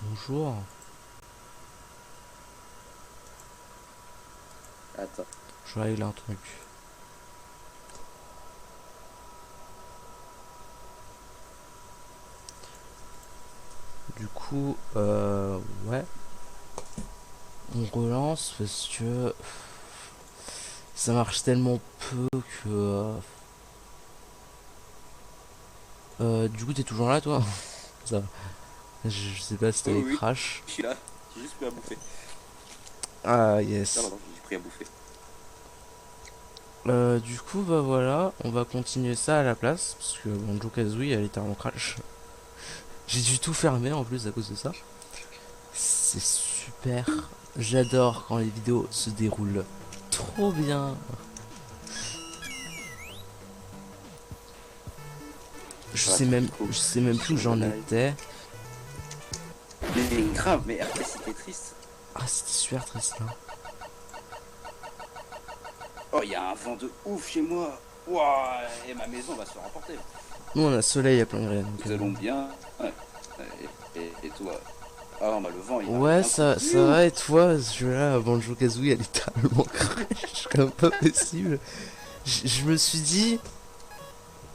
Bonjour. Attends. Je règle un truc. Du coup, ouais. On relance parce que ça marche tellement peu que... du coup, t'es toujours là, toi? Ça va. Je sais pas si Oui, t'avais oui, crash. je suis là. J'ai juste pris à bouffer. Ah, Non, yes. non, j'ai pris à bouffer. Du coup, bah voilà, on va continuer ça à la place. Parce que Banjo Kazooie a littéralement crash. J'ai dû tout fermer en plus à cause de ça. C'est super. J'adore quand les vidéos se déroulent trop bien. Voilà, du coup, Je sais même plus où sur le j'en live. étais. Mais grave, mais RP c'était triste. Ah, c'était super triste là. Oh, il y a un vent de ouf chez moi. Ouah, et ma maison va se faire emporter. Nous on a soleil à plein gré. Donc, Nous allons bien. Ouais. Et toi. Ah, bah le vent, il arrive ouais, d'un coup. ça va et toi, ce jeu-là, Banjo Kazooie, elle est littéralement crash, comme pas possible. Je me suis dit,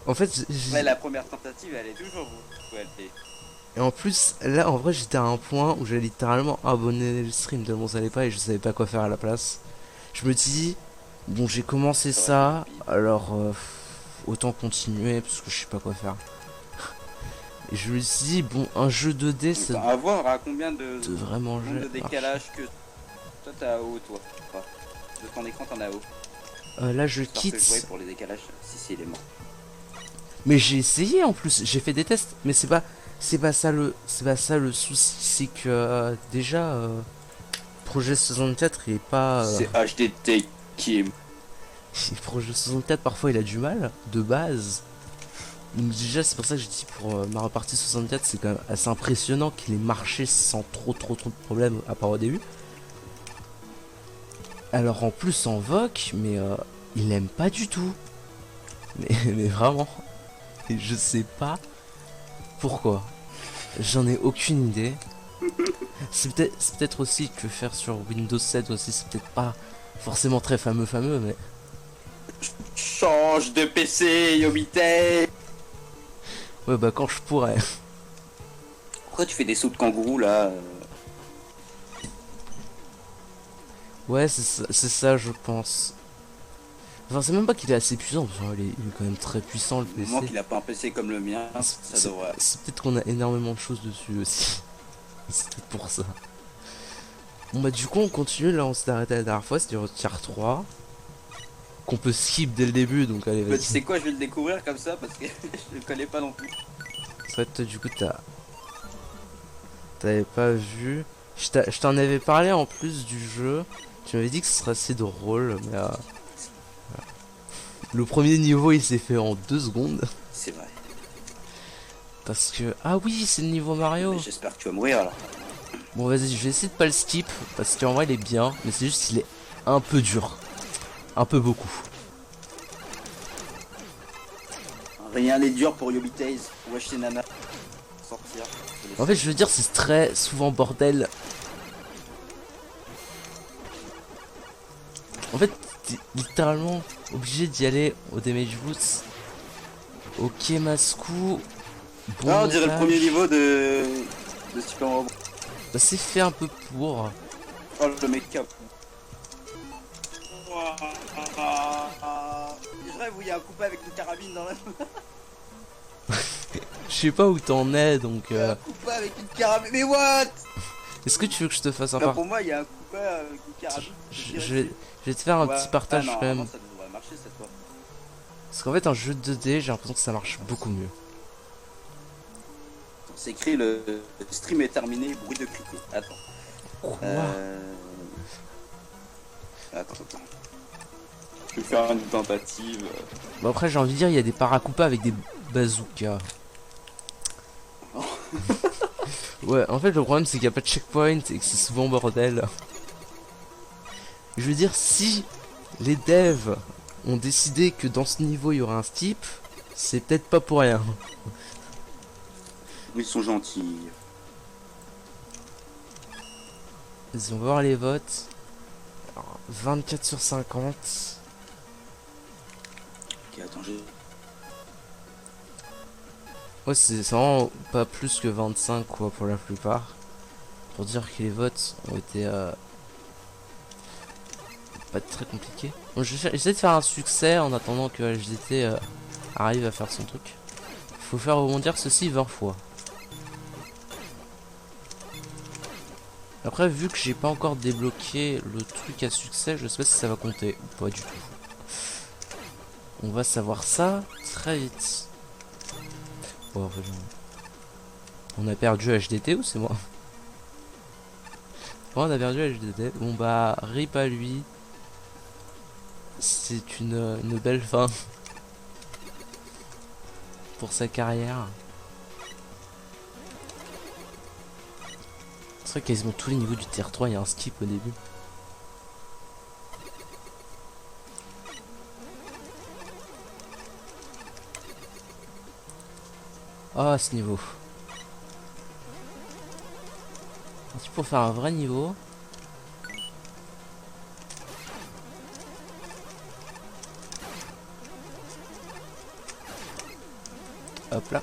en fait, Ouais, la première tentative, elle est toujours vous. Ouais, et en plus, là, en vrai, j'étais à un point où j'allais littéralement abonner le stream tellement ça allait pas et je savais pas quoi faire à la place. Je me dis, bon, j'ai commencé ça aurait été ça, rapide. alors autant continuer parce que je sais pas quoi faire. Et je me suis dit, bon, un jeu 2D, ça Enfin, à voir à combien de devrait nombre manger. de décalage que. Toi, t'as haut, toi. Enfin, de ton écran, t'en as haut. Là, je Histoire que je voyais quitte. pour les décalages. Si, il est mort. Mais j'ai essayé en plus, j'ai fait des tests, mais c'est pas ça le souci, c'est que déjà Projet 64 il est pas C'est HDT qui est. Projet 64 parfois il a du mal de base. Donc déjà c'est pour ça que j'ai dit pour Mario Party 64 c'est quand même assez impressionnant qu'il ait marché sans trop de problèmes à part au début. Alors en plus en VOC mais il aime pas du tout. Mais vraiment. Et je sais pas pourquoi. J'en ai aucune idée. C'est peut-être aussi que faire sur Windows 7 aussi, c'est peut-être pas forcément très fameux, mais Change de PC, Yomite. ouais, bah quand je pourrais. Pourquoi tu fais des sauts de kangourou là Ouais, c'est ça, je pense. Enfin, c'est même pas qu'il est assez puissant, parce qu'il est quand même très puissant le Du moment PC. qu'il a pas un PC comme le mien, ça devrait. C'est peut-être qu'on a énormément de choses dessus aussi. C'est peut-être pour ça. Bon, bah, du coup, on continue. Là, on s'est arrêté la dernière fois, c'était au tier 3. Qu'on peut skip dès le début, donc allez, Bah, vas-y. tu sais quoi, je vais le découvrir comme ça parce que je le connais pas non plus. C'est vrai que toi, du coup, t'avais pas vu. Je t'en avais parlé en plus du jeu. Tu m'avais dit que ce serait assez drôle, mais le premier niveau il s'est fait en 2 secondes. C'est vrai. Parce que. Ah oui, c'est le niveau Mario. Mais j'espère que tu vas mourir là. Bon, vas-y, je vais essayer de pas le skip. Parce qu'en vrai, il est bien. Mais c'est juste qu'il est un peu dur. Un peu beaucoup. Rien n'est dur pour Yomitaze. Wesh c'est Nana. Sortir. En fait, je veux dire, c'est très souvent bordel. En fait, t'es littéralement obligé d'y aller au Damage Boots. Ok, Mascou. Bon Ah, on dirait le montage. premier niveau de Super Mario. Bah, c'est fait un peu pour. Oh le make-up. Je rêve où il y a un coupé avec une carabine dans la main. Je sais pas où t'en es, donc. Un coupé avec une carabine. Mais what? Est-ce que tu veux que je te fasse un Bah, part... pour moi, il y a un coupé avec une carabine. je vais te faire un Ouais. petit partage Ah, quand même. normalement, ça devrait marcher cette fois. Parce qu'en fait, un jeu 2D, j'ai l'impression que ça marche beaucoup mieux. C'est écrit le stream est terminé, bruit de criquet. Attends. Quoi Attends. Je vais faire une tentative. Bon, après, j'ai envie de dire, il y a des paracupas avec des bazookas. Ouais, en fait, le problème, c'est qu'il n'y a pas de checkpoint et que c'est souvent bordel. Je veux dire, si les devs ont décidé que dans ce niveau, il y aura un steep, c'est peut-être pas pour rien. Ils sont gentils. Vas-y, on va voir les votes. Alors, 24 sur 50. Ok, attends, j'ai... Ouais, c'est vraiment pas plus que 25 quoi pour la plupart. Pour dire que les votes ont été pas très compliqués. Bon, j'essaie de faire un succès en attendant que HDT arrive à faire son truc. Faut faire rebondir ceci 20 fois. Après, vu que j'ai pas encore débloqué le truc à succès, je sais pas si ça va compter ou pas du tout. On va savoir ça très vite. Oh, on a perdu HDT ou c'est moi? Oh, on a perdu HDT. Bon bah, rip à lui. C'est une belle fin pour sa carrière. C'est vrai que quasiment tous les niveaux du tier 3, il y a un skip au début. Ah, ce niveau. Ensuite, pour faire un vrai niveau. Hop là.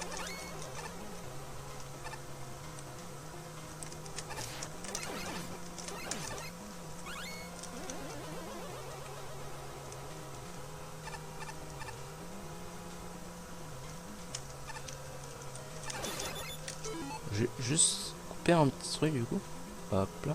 J'ai juste coupé un petit truc du coup. Hop là.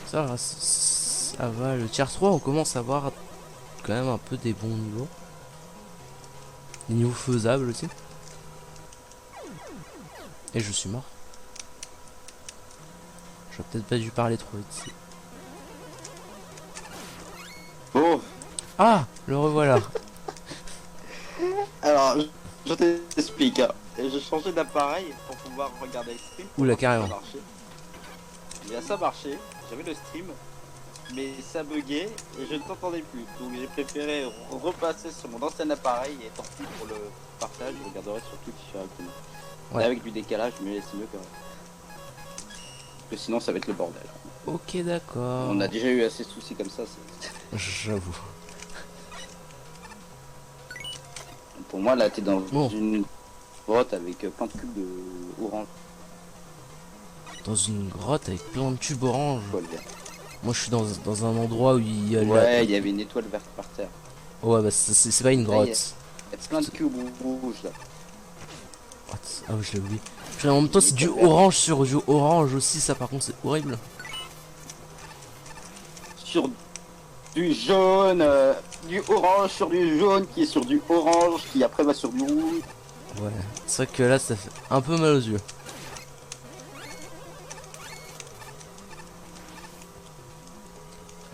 Ça va, ça va. Le tier 3, on commence à avoir quand même un peu des bons niveaux. Des niveaux faisables aussi. Et je suis mort. J'aurais peut-être pas dû parler trop vite. Oh. Ah, le revoilà. Alors, je t'explique. Hein. J'ai changé d'appareil pour pouvoir regarder le stream. Oula, carrément. Et ça marchait. J'avais le stream. Mais ça buguait et je ne t'entendais plus. Donc j'ai préféré repasser sur mon ancien appareil et tant pis pour le partage, je regarderai sur Twitch directement. Ouais. Et avec du décalage, mais c'est mieux quand même. Parce que sinon ça va être le bordel. Ok, d'accord. On a déjà eu assez de soucis comme ça. J'avoue. Pour moi là t'es dans Bon. une grotte avec plein de cubes de orange. Dans une grotte avec plein de tubes orange. Quoi, le vert. Moi je suis dans un endroit où il y a Ouais, il y avait une étoile verte par terre. Ouais, bah c'est pas une grotte. Il y a plein de cubes rouges là. What? Ah oui, je l'ai oublié. Puis en même temps, c'est du orange sur du orange aussi, ça par contre, c'est horrible. Sur du jaune, du orange sur du jaune qui est sur du orange qui après va sur du rouge. Ouais, c'est vrai que là, ça fait un peu mal aux yeux.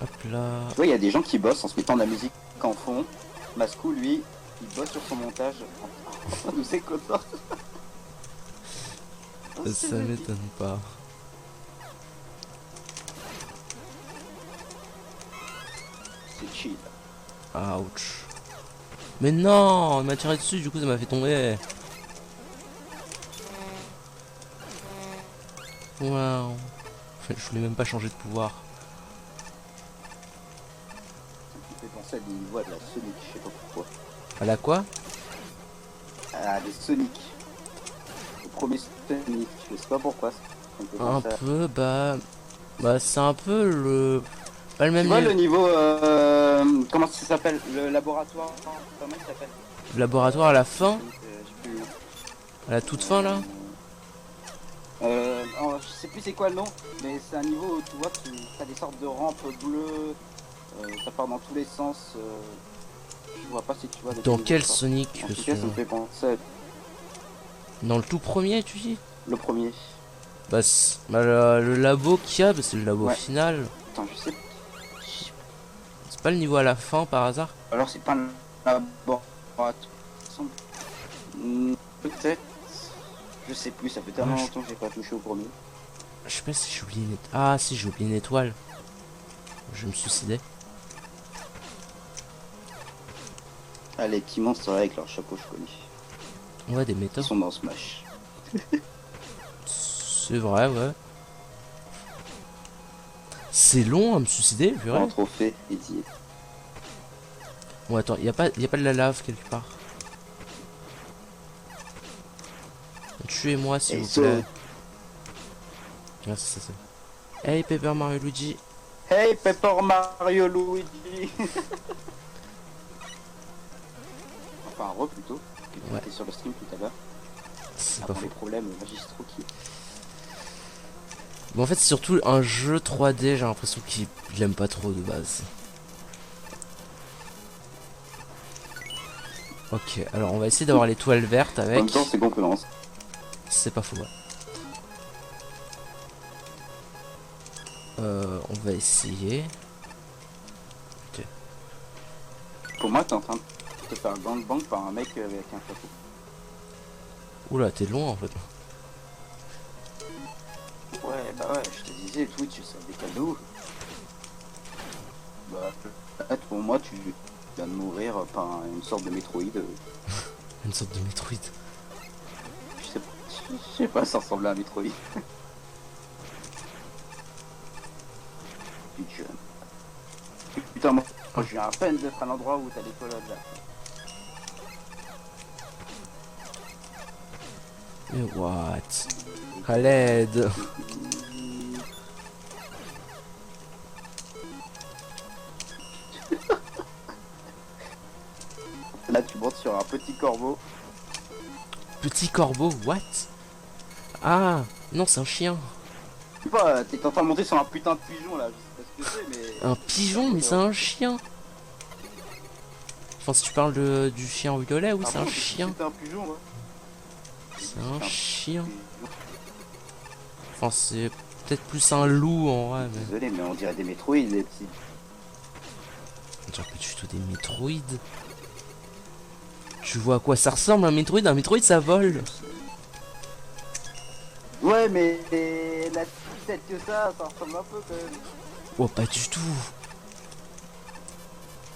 Hop là. Tu vois, il y a des gens qui bossent en se mettant de la musique en fond. Mascou, lui, il bosse sur son montage en train de nous écouter. Ça m'étonne pas. C'est chill. Ouch. Mais non, il m'a tiré dessus, du coup ça m'a fait tomber. Waouh. Je voulais même pas changer de pouvoir. Ça me fait penser à des voix de la Sonic, je sais pas pourquoi. À la quoi? Ah, des Sonic. Le premier Sonic, je sais pas pourquoi. Ça me fait Un penser à... peu, bah c'est un peu le... Pas le même Tu vois niveau. le niveau, comment ça s'appelle? Le laboratoire, comment il s'appelle? Le laboratoire à la fin, Je sais plus. à la toute fin là. Je sais plus c'est quoi le nom, mais c'est un niveau où tu vois tu as des sortes de rampes bleues, ça part dans tous les sens. Je vois pas si tu vois. Dans quel Sonic? En tout cas, ça me fait penser à Dans le tout premier, tu dis? le premier. Bah, le labo qu'il y a, bah, c'est le labo Ouais. final. Attends, je sais. C'est pas le niveau à la fin par hasard? Alors c'est pas un laboratoire. Peut-être. Je sais plus, ça fait tellement longtemps que j'ai pas touché au premier. Je sais pas si j'ai oublié une étoile. Ah si, j'ai oublié une étoile. Je vais me suicider. Ah, les petits monstres avec leur chapeau, je connais. Ouais, des Ils métaux. sont dans Smash. C'est vrai, ouais. C'est long à me suicider, Pour purée. un trophée, Eddie. Bon, attends, y a pas de la lave quelque part. Tuez-moi, s'il Et vous saute. plaît. Ah, c'est ça, c'est. Hey, Paper Mario Luigi. Hey, Pepper Mario Luigi. Enfin, plutôt. Qui Ouais. était sur le stream tout à l'heure. C'est pas Après faux. les problèmes magistraux qui. Bon, en fait, c'est surtout un jeu 3D, j'ai l'impression qu'il aime pas trop de base. Ok, alors on va essayer d'avoir l'étoile verte En avec. même temps, c'est concurrence. C'est pas faux, ouais. On va essayer. Ok. Pour moi, t'es en train de te faire gangbang par un mec avec un chapeau. Oula, t'es loin en fait. Ouais, bah ouais, je te disais, Twitch, c'est des cadeaux. Bah, peut-être pour moi, tu viens de mourir par une sorte de Metroid. Une sorte de Metroid. Je sais pas, ça ressemble à un Metroid. Putain, moi, je viens à peine d'être à l'endroit où t'as l'étoile à Jack. Mais what? À l'aide. Là, tu montes sur un petit corbeau. Petit corbeau, what? Ah, non, c'est un chien. Je sais pas, t'es en train de monter sur un putain de pigeon là, je sais pas ce que c'est, mais. Un pigeon, mais c'est un chien. Enfin, si tu parles du chien violet, oui, Ah c'est bon, un chien. C'était un pigeon, là. C'est un chien. Enfin, c'est peut-être plus un loup en vrai, mais. Désolé, mais on dirait des Metroid, les petits. On dirait pas du tout des Metroid. Tu vois à quoi ça ressemble un Metroid? Un Metroid ça vole. Ouais, mais la tête que ça ressemble un peu quand même. Oh, pas du tout.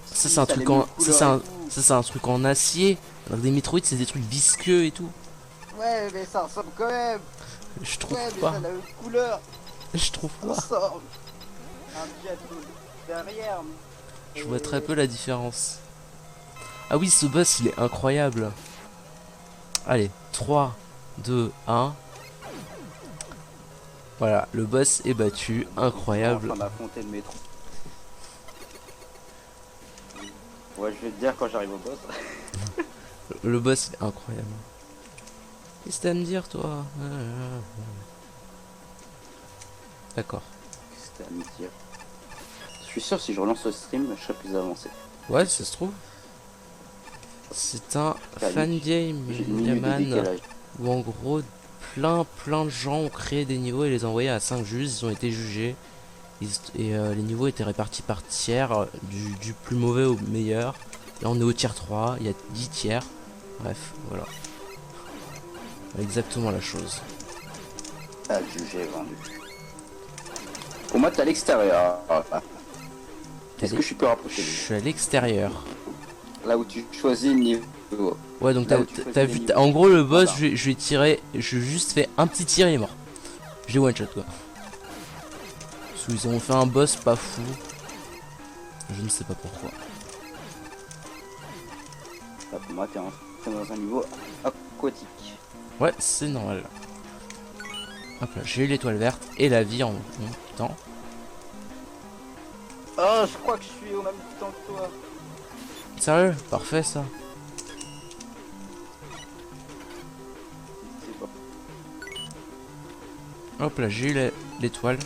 Ça, Si, c'est un a truc les en. mêmes Ça, couleurs c'est un truc en acier. Alors que des Metroid, c'est des trucs visqueux et tout. Ouais, mais ça ressemble quand même. Je trouve Ouais, mais pas. ça a la même couleur. Je trouve Ça pas. ressemble. Un jet derrière. Je vois très peu la différence. Ah oui, ce boss, il est incroyable. Allez, 3, 2, 1. Voilà, le boss est battu. Incroyable. En train d'affronter le métro. Ouais, je vais te dire quand j'arrive au boss. Le boss est incroyable. Qu'est-ce que t'as à me dire, toi? D'accord. C'était à me dire. Je suis sûr, si je relance le stream, je serai plus avancé. Ouais, ça se trouve. C'est un fan game, J'ai une minute de Yaman, décalage. où en gros, plein de gens ont créé des niveaux et les envoyés à 5 juges. Ils ont été jugés. Les niveaux étaient répartis par tiers, du plus mauvais au meilleur. Là, on est au tier 3, il y a 10 tiers. Bref, voilà. Exactement la chose. Ah, jugé, vendu. Pour moi, t'es à l'extérieur. Est-ce que je suis plus Je rapproché? suis à l'extérieur. Là où tu choisis le niveau. Ouais, donc Là où tu t'as choisis vu, les niveaux. en gros le boss, Voilà. je vais tirer, je juste fait un petit tir et il est mort. J'ai one shot quoi. Parce qu'ils ont fait un boss pas fou. Je ne sais pas pourquoi. Là, pour moi, t'es entré dans un niveau aquatique. Ouais, c'est normal. Hop là, j'ai eu l'étoile verte et la vie en même temps. Oh, je crois que je suis au même temps que toi. Sérieux? Parfait ça. Je sais pas. Hop là, j'ai eu l'étoile.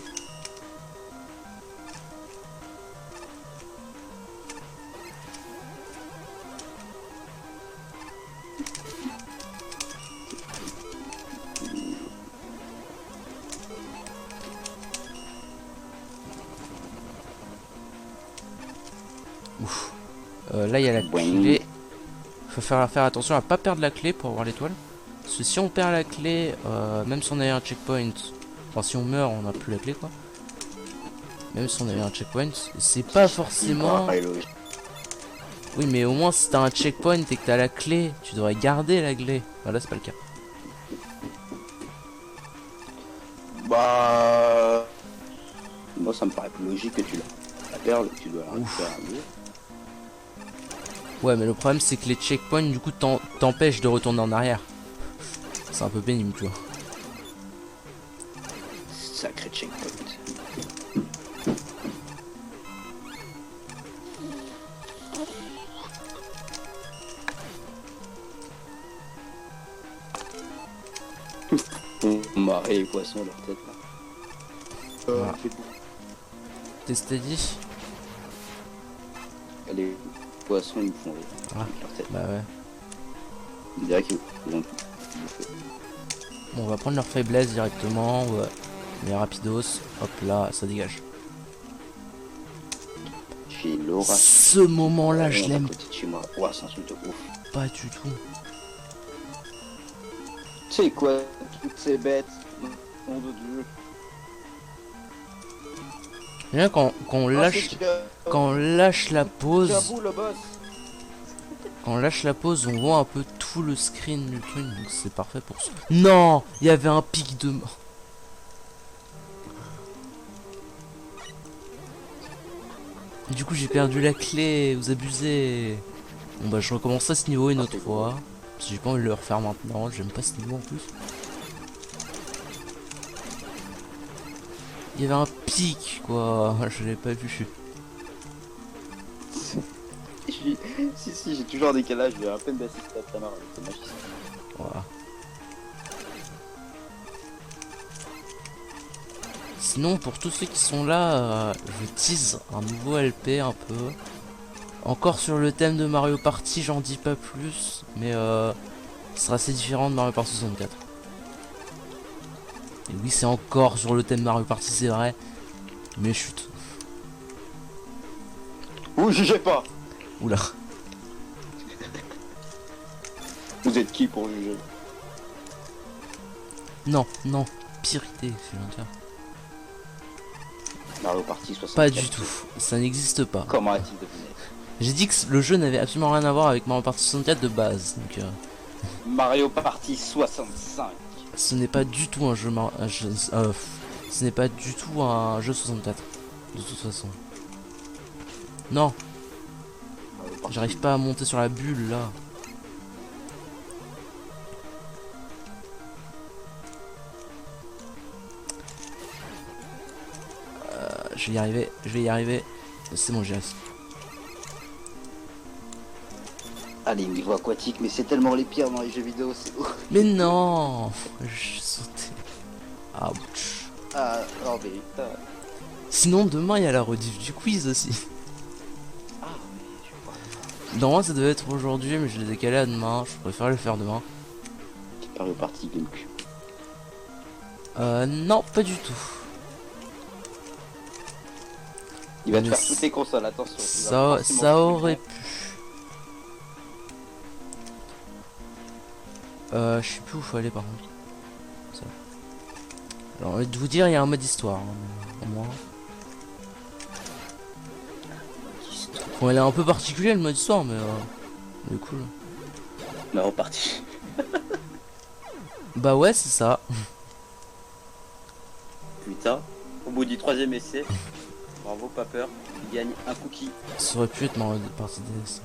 Ouf. Là, il y a la clé. Faut faire attention à pas perdre la clé pour avoir l'étoile. Parce que si on perd la clé, même si on a un checkpoint, enfin si on meurt, on n'a plus la clé quoi. Même si on avait un checkpoint, c'est pas forcément. Oui, mais au moins si t'as un checkpoint et que t'as la clé, tu devrais garder la clé. Voilà, c'est pas le cas. Bah... Moi, ça me paraît plus logique que tu la perle, que tu dois la récupérer un jour. Ouais, mais le problème c'est que les checkpoints du coup t'empêchent de retourner en arrière. C'est un peu pénible, tu vois. Sacré checkpoint. Marée et poissons à leur tête là. Voilà. C'est bon. T'es steady? Les poissons ils me font rire. Ah. Avec leur tête. Bah ouais. On dirait qu'ils vont Bon, on va prendre leur faiblesse directement. Ouais. Mais rapidos. Hop là, ça dégage. J'ai Laura. Ce moment-là, je l'aime Chez moi. Ouah, c'est un truc de ouf. pas du tout. Tu sais quoi, toutes ces bêtes, nom de Dieu. Bien quand on lâche, quand on lâche la pause, J'avoue le boss. quand on lâche la pause, on voit un peu tout le screen du truc, donc c'est parfait pour ça. Non, il y avait un pic de mort. Du coup, j'ai perdu la clé. Vous abusez. Bon bah, je recommence à ce niveau une autre fois. Parce que j'ai pas envie de le refaire maintenant. J'aime pas ce niveau en plus. Il y avait un pic, quoi. Je l'ai pas vu. Si, j'ai toujours un décalage, j'ai à peine d'assister à ta mère avec ce magicien. Voilà. Sinon, pour tous ceux qui sont là, je tease un nouveau LP un peu. Encore sur le thème de Mario Party, j'en dis pas plus. Mais ce sera assez différent de Mario Party 64. Et oui, c'est encore sur le thème Mario Party, c'est vrai. Mais chut. Vous jugez pas. Oula. Vous êtes qui pour juger? Non, non. Pire idée, je viens de dire. Mario Party 64. Pas du tout. Ça n'existe pas. Comment a-t-il deviné? J'ai dit que le jeu n'avait absolument rien à voir avec Mario Party 64 de base. Donc, Mario Party 65. ce n'est pas du tout un jeu, ce n'est pas du tout un jeu 64. De toute façon. Non, j'arrive pas à monter sur la bulle là. Je vais y arriver, je vais y arriver. C'est bon, j'y arrive. Allez, niveau aquatique, mais c'est tellement les pires dans les jeux vidéo, c'est ouf. Mais non, je sautais. Ouch. Ah, non mais putain. Sinon demain il y a la rediff du quiz aussi. Ah, mais je vois. Normalement ça devait être aujourd'hui mais je l'ai décalé à demain. Je préfère le faire demain. Mario Party GameCube. Non, pas du tout. Il va te Mais faire toutes les consoles, attention. Ça aurait pu. Je sais plus où faut aller par contre. Ça. Alors, de vous dire, il y a un mode histoire. Hein, au moins. Bon, elle est un peu particulier le mode histoire, mais il est cool. Mario Party. Bah ouais, c'est ça. Putain, au bout du 3ème essai, bravo, pas peur, tu gagnes un cookie. Ça aurait pu être Mario Party DS.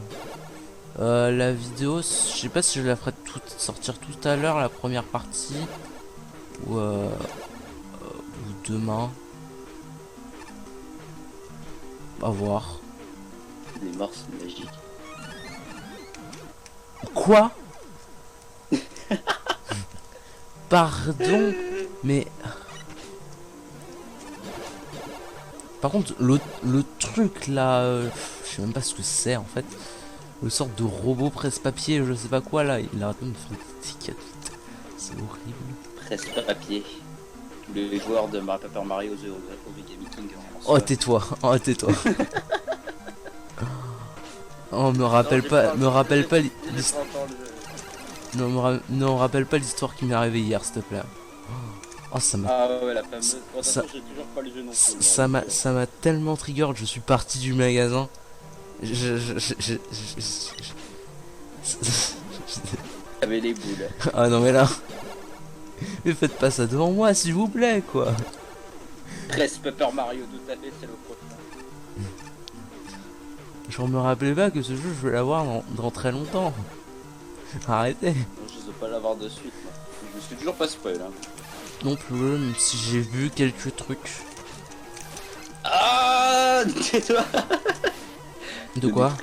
La vidéo, je sais pas si je la ferai sortir tout à l'heure, la première partie. Ou demain. À voir. Les morts sont magiques. Quoi? Pardon, mais... Par contre, le truc là, je sais même pas ce que c'est en fait. Le sorte de robot presse-papier, je sais pas quoi là, il arrête de me faire des tickets. C'est horrible. Presse-papier. Tous les joueurs de Paper Mario The Mega Meeting. Oh tais-toi, oh tais-toi. Oh me rappelle pas l'histoire. Non, non, rappelle pas l'histoire qui m'est arrivée hier, s'il te plaît. Oh, ça m'a. Ah ouais, la fameuse. Ça- J'ai toujours pas le jeu non plus. Ça m'a tellement trigger, je suis parti du magasin. J'avais les boules. Ah non mais là, mais faites pas ça devant moi s'il vous plaît quoi. Reste Paper Mario, tout à fait, c'est le prochain. Je me rappelais pas que ce jeu je vais l'avoir dans très longtemps. Arrêtez. Je sais pas l'avoir de suite, moi. Je me suis toujours pas spoil, hein. Non plus, même si j'ai vu quelques trucs. Ah, tais-toi. De quoi?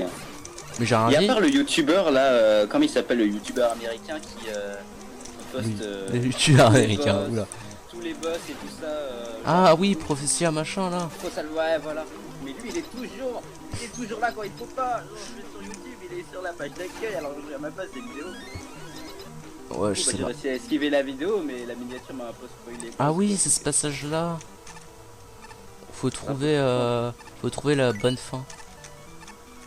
Mais j'ai rien Et à dit. part le youtubeur là, comment il s'appelle le youtubeur américain qui poste Les youtubeurs tous les américains, boss, oula. tous les boss et tout ça. Ah oui, Prophétia machin là. Faut ça, ouais, voilà. Mais lui, il est toujours là quand il faut pas. Genre, je vais sur YouTube, il est sur la page d'accueil, alors je regarde même pas ses vidéos. Ouais, je sais J'ai pas. réussi à esquiver la vidéo, mais la miniature m'a un peu spoilé. Ah oui, c'est ce passage là. Faut trouver la bonne fin.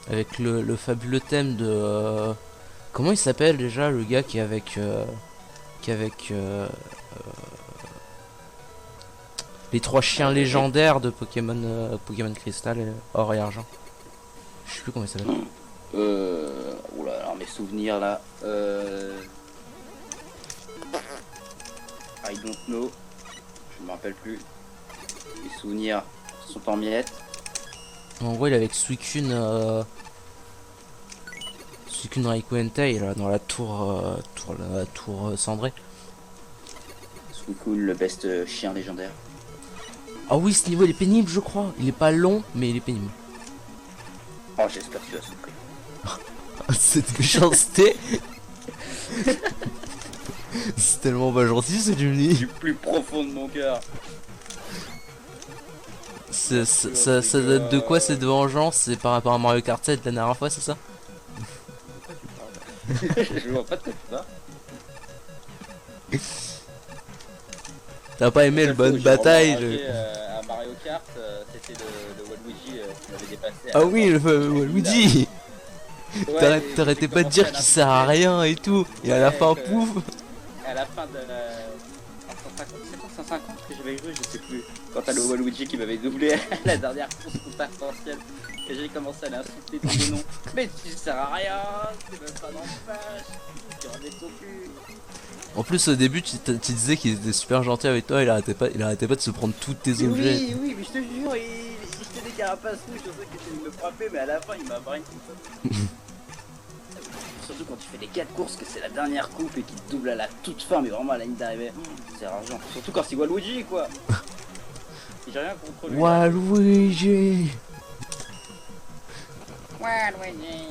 Avec le fabuleux thème de comment il s'appelle déjà le gars qui est avec les trois chiens légendaires de Pokémon Pokémon Crystal et Or et Argent. Je sais plus comment il s'appelle. Oula, alors mes souvenirs là. I don't know. Je me rappelle plus. Les souvenirs sont en miettes. En gros, il est avec Suicune Raikou-Entei là dans la tour cendrée. Suicune, le best chien légendaire. Ah oui, ce niveau il est pénible, je crois. Il est pas long, mais il est pénible. Oh, j'espère que tu vas souffrir. Cette méchanceté. C'est tellement pas gentil, c'est du lit. Du plus profond de mon cœur. Ça date de quoi cette vengeance? C'est par rapport à Mario Kart 7 la dernière fois, c'est ça? Je vois pas de quoi tu parles. T'as pas aimé le bonne bataille À Mario Kart, c'était le Waluigi qui m'avait dépassé. Ah oui, le Luigi. Ouais, T'arrêtais pas de dire qu'il sert à rien et tout. Et à la fin, pouf. À la fin de la 150 que j'avais joué, je sais plus. Quand t'as le Waluigi qui m'avait doublé à la dernière course contre arc-en-ciel, et j'ai commencé à l'insulter dans le nom. Mais tu sers à rien, t'es même pas dans le flash, tu remets ton cul. En plus au début tu disais qu'il était super gentil avec toi, il arrêtait pas de se prendre tous tes objets. Oui, oui, mais je te jure, il jetait des carapaces rouges, je sais qu'il essayait de me frapper, mais à la fin il m'a brain tout ça. Surtout quand tu fais les 4 courses, que c'est la dernière coupe et qu'il te double à la toute fin, mais vraiment à la ligne d'arrivée, c'est rageant. Surtout quand c'est Waluigi quoi. Et j'ai rien contre lui. Waluigi. Waluigi.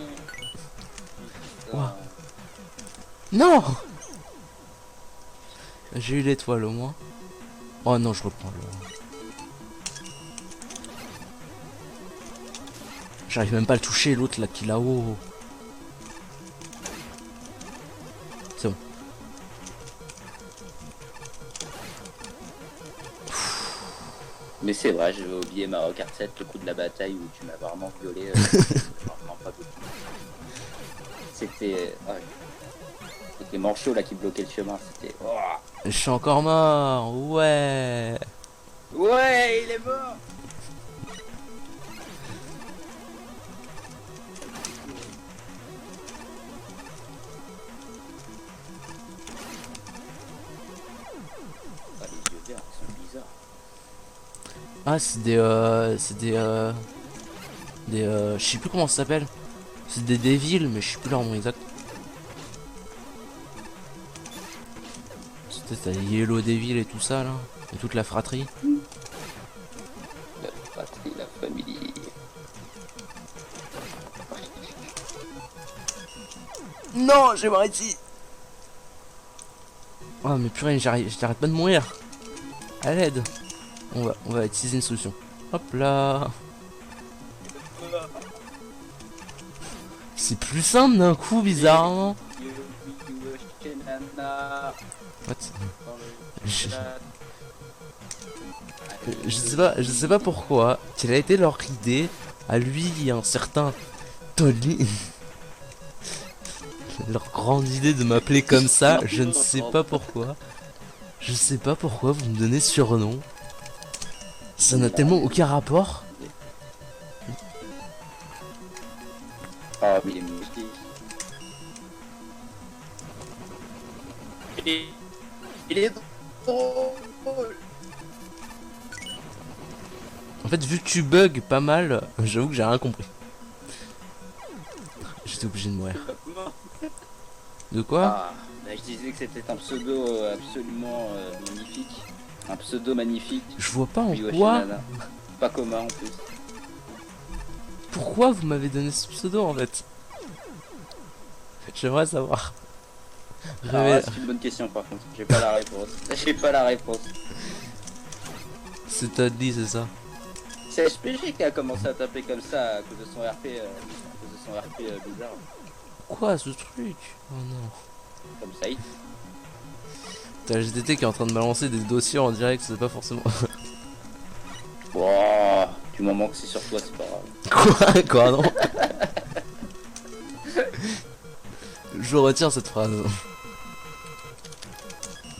Ouah. Non. J'ai eu l'étoile au moins. Oh non, je reprends le. J'arrive même pas à le toucher, l'autre là qui est là-haut. C'est bon. Mais c'est vrai, j'avais oublié Mario Kart 7, le coup de la bataille où tu m'as vraiment violé. Vraiment pas beaucoup. C'était. Ouais. C'était Manchot là qui bloquait le chemin, c'était. Oh. Je suis encore mort, ouais. Ouais, il est mort. Ah, les yeux verts, ils sont bizarres. Ah, c'est je sais plus comment ça s'appelle. C'est des Devils, mais je sais plus leur nom exact. C'était Yellow Devil et tout ça là, et toute la fratrie. La fratrie, la famille. Non, j'ai mort ici. Oh mais purée, j'arrête pas de mourir. À l'aide. On va utiliser une solution. Hop là. C'est plus simple d'un coup, bizarrement. What? Je sais pas pourquoi. Quelle a été leur idée à lui et un certain Tony. Leur grande idée de m'appeler comme ça, je ne sais pas pourquoi. Je sais pas pourquoi vous me donnez ce surnom. Ça n'a tellement aucun rapport. Oh, mais il est magnifique. Il est drôle. En fait, vu que tu bugs pas mal, j'avoue que j'ai rien compris. J'étais obligé de mourir. De quoi? Ah, bah, je disais que c'était un pseudo absolument magnifique. Un pseudo magnifique. Je vois pas en Yoshi quoi. Nana. Pas commun en plus. Pourquoi vous m'avez donné ce pseudo en fait? J'aimerais savoir. Alors là, c'est une bonne question par contre. J'ai pas la réponse. J'ai pas la réponse. C'est Toddly, c'est ça? C'est SPG qui a commencé à taper comme ça à cause de son RP, bizarre. Quoi ce truc? Oh non. Comme ça. T'as GTT qui est en train de balancer des dossiers en direct, c'est pas forcément. Oh, du moment que c'est sur toi, c'est pas grave. Quoi? Quoi non? Je retire cette phrase.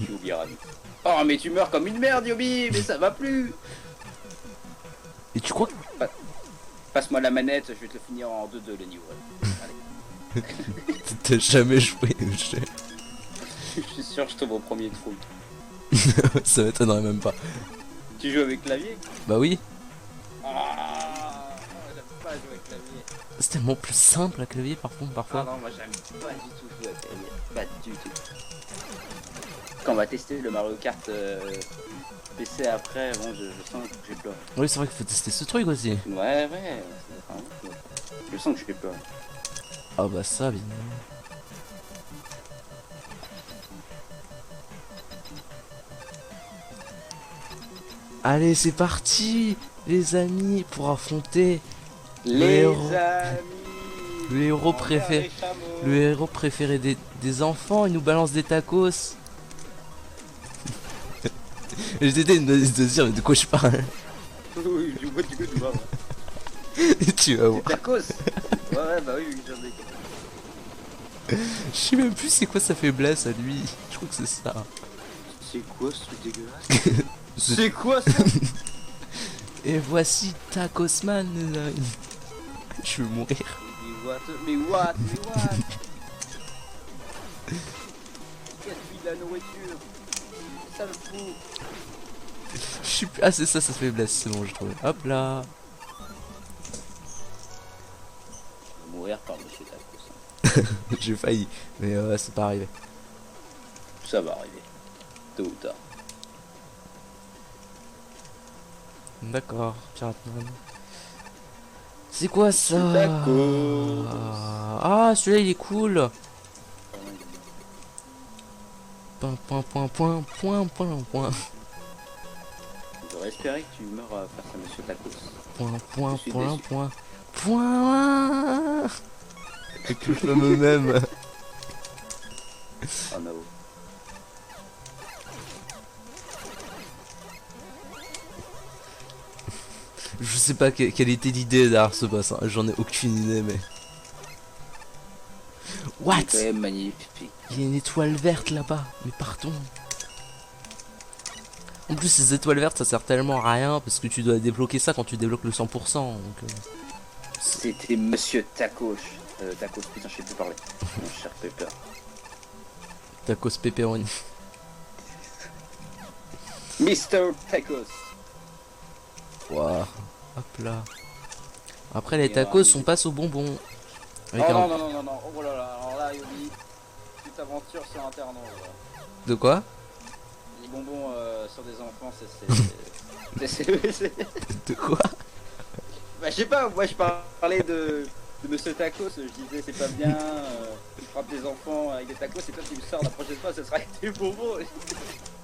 Tu oublieras vite. Oh, mais tu meurs comme une merde, Yobi, mais ça va plus. Et tu crois que... Passe-moi la manette, je vais te le finir en 2-2 le niveau. Allez. T'as jamais joué? Je suis sûr que je tombe au premier trou. Ça m'étonnerait même pas. Tu joues avec clavier? Bah oui. Ah, j'aime pas jouer avec clavier. C'est tellement plus simple à clavier par contre Ah parfois. non, moi j'aime pas du tout jouer avec clavier. Pas du tout. Quand on va tester le Mario Kart PC après, bon, je sens que j'ai peur. Oui c'est vrai qu'il faut tester ce truc aussi. Ouais, je sens que j'ai peur. Ah bah ça bien. Allez c'est parti les amis pour affronter Les héros. amis, le héros préféré. les chameaux. Le héros préféré des enfants, il nous balance des tacos. J'étais de dire mais de quoi je parle. Oui, du coup, tu vois. Tu vas voir. Des tacos. Ouais, bah oui, j'en ai. Je sais même plus c'est quoi sa faiblesse à lui. Je crois que c'est ça. C'est quoi ce truc dégueulasse? C'est quoi ça? Et voici Tacosman. Je vais mourir. Mais what? Qu'est-ce de la nourriture? Ça le fout. Je sais plus. Ah c'est ça sa faiblesse, c'est bon j'ai trouvé. Hop là. Je vais mourir par monsieur Tacos. J'ai failli. Mais c'est pas arrivé. Ça va arriver. Tôt ou tard. D'accord, Piratman. C'est quoi ça? Tacos. Ah celui-là il est cool. Point. J'aurais espéré que tu meurs face à monsieur Tacos. Je suis déçu. Point. Et que je me même. Oh no. Je sais pas quelle était l'idée derrière ce boss, hein. J'en ai aucune idée mais... What? C'est quand même magnifique. Il y a une étoile verte là-bas, mais partons. En plus ces étoiles vertes ça sert tellement à rien parce que tu dois débloquer ça quand tu débloques le 100%. Donc, C'était monsieur Tacos. Tacos, putain, je sais plus parler. Mon cher Pepper. Tacos pepperoni. Mr. Tacos. Waouh. Hop là. Après les tacos on passe aux bonbons. Avec Oh un... non, oh là là, alors là Yobi, tu t'aventures sur un terrain. De quoi? Les bonbons sur des enfants, c'est... De quoi? Bah je sais pas, moi je parlais de monsieur Tacos, je disais c'est pas bien, tu frappes des enfants avec des tacos et toi tu me sors la prochaine fois, ce sera avec des bonbons.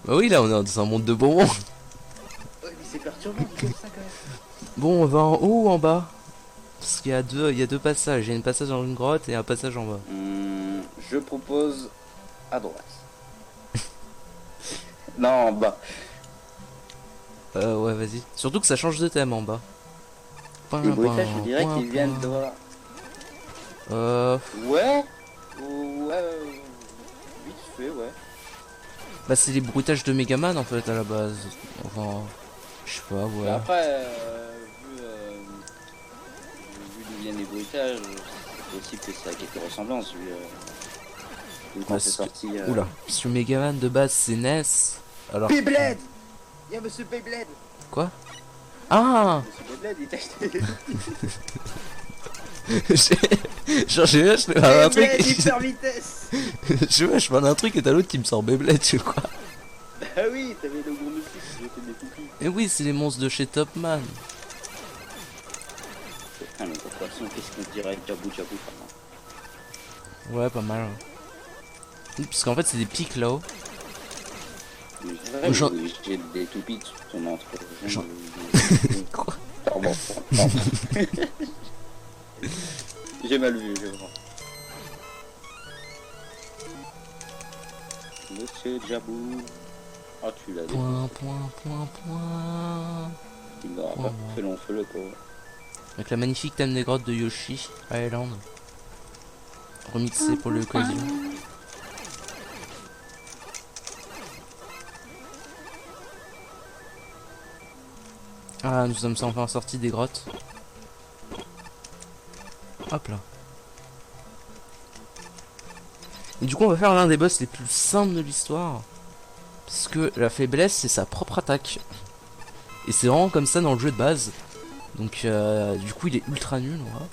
Bah oui là on est dans un monde de bonbons. Ouais mais c'est perturbant comme ça quand même. Bon on va en haut ou en bas? Parce qu'il y a deux passages, il y a un passage dans une grotte et un passage en bas. Je propose à droite. Non, en bas. Ouais vas-y. Surtout que ça change de thème en bas. Les bruitages, je dirais qu'ils viennent de... Ouais. Vite fait, ouais. Bah c'est les bruitages de Megaman en fait à la base. Enfin... Je sais pas, ouais. Après, vu d'où viennent les bruitages, possible que ça a quelques ressemblances vu quand Parce c'est que- sorti. Oula, sur Megaman de base c'est NES. Alors. Beyblade. Il y a Monsieur Beyblade. Quoi? Ah! Monsieur Beyblade, il t'a acheté. Genre, je fais un truc. Beyblade hyper vitesse. Je parle d'un truc et t'as l'autre qui me sort Beyblade, je crois. Ah oui, t'avais le gros monsieur qui jetait des poupées. Et oui, c'est les monstres de chez Topman. Ah mais de toute façon, qu'est-ce qu'on dirait Jabou Jabou vraiment. Ouais, pas mal. Oui, parce qu'en fait, c'est des pics là-haut. Mais c'est vrai, J'en- j'ai des toupies sur ton entre. J'en- Quoi? Pardon. J'ai mal vu, je vois. Monsieur Jabou. Ah, tu l'as dit. Point. Il n'aura pas fait long feu le pauvre. Avec la magnifique thème des grottes de Yoshi Island. Remixé pour l'occasion. Ah, nous sommes enfin sortis des grottes. Hop là. Et du coup, on va faire l'un des boss les plus simples de l'histoire. Parce que la faiblesse, c'est sa propre attaque. Et c'est vraiment comme ça dans le jeu de base. Donc, du coup, il est ultra nul. Voilà.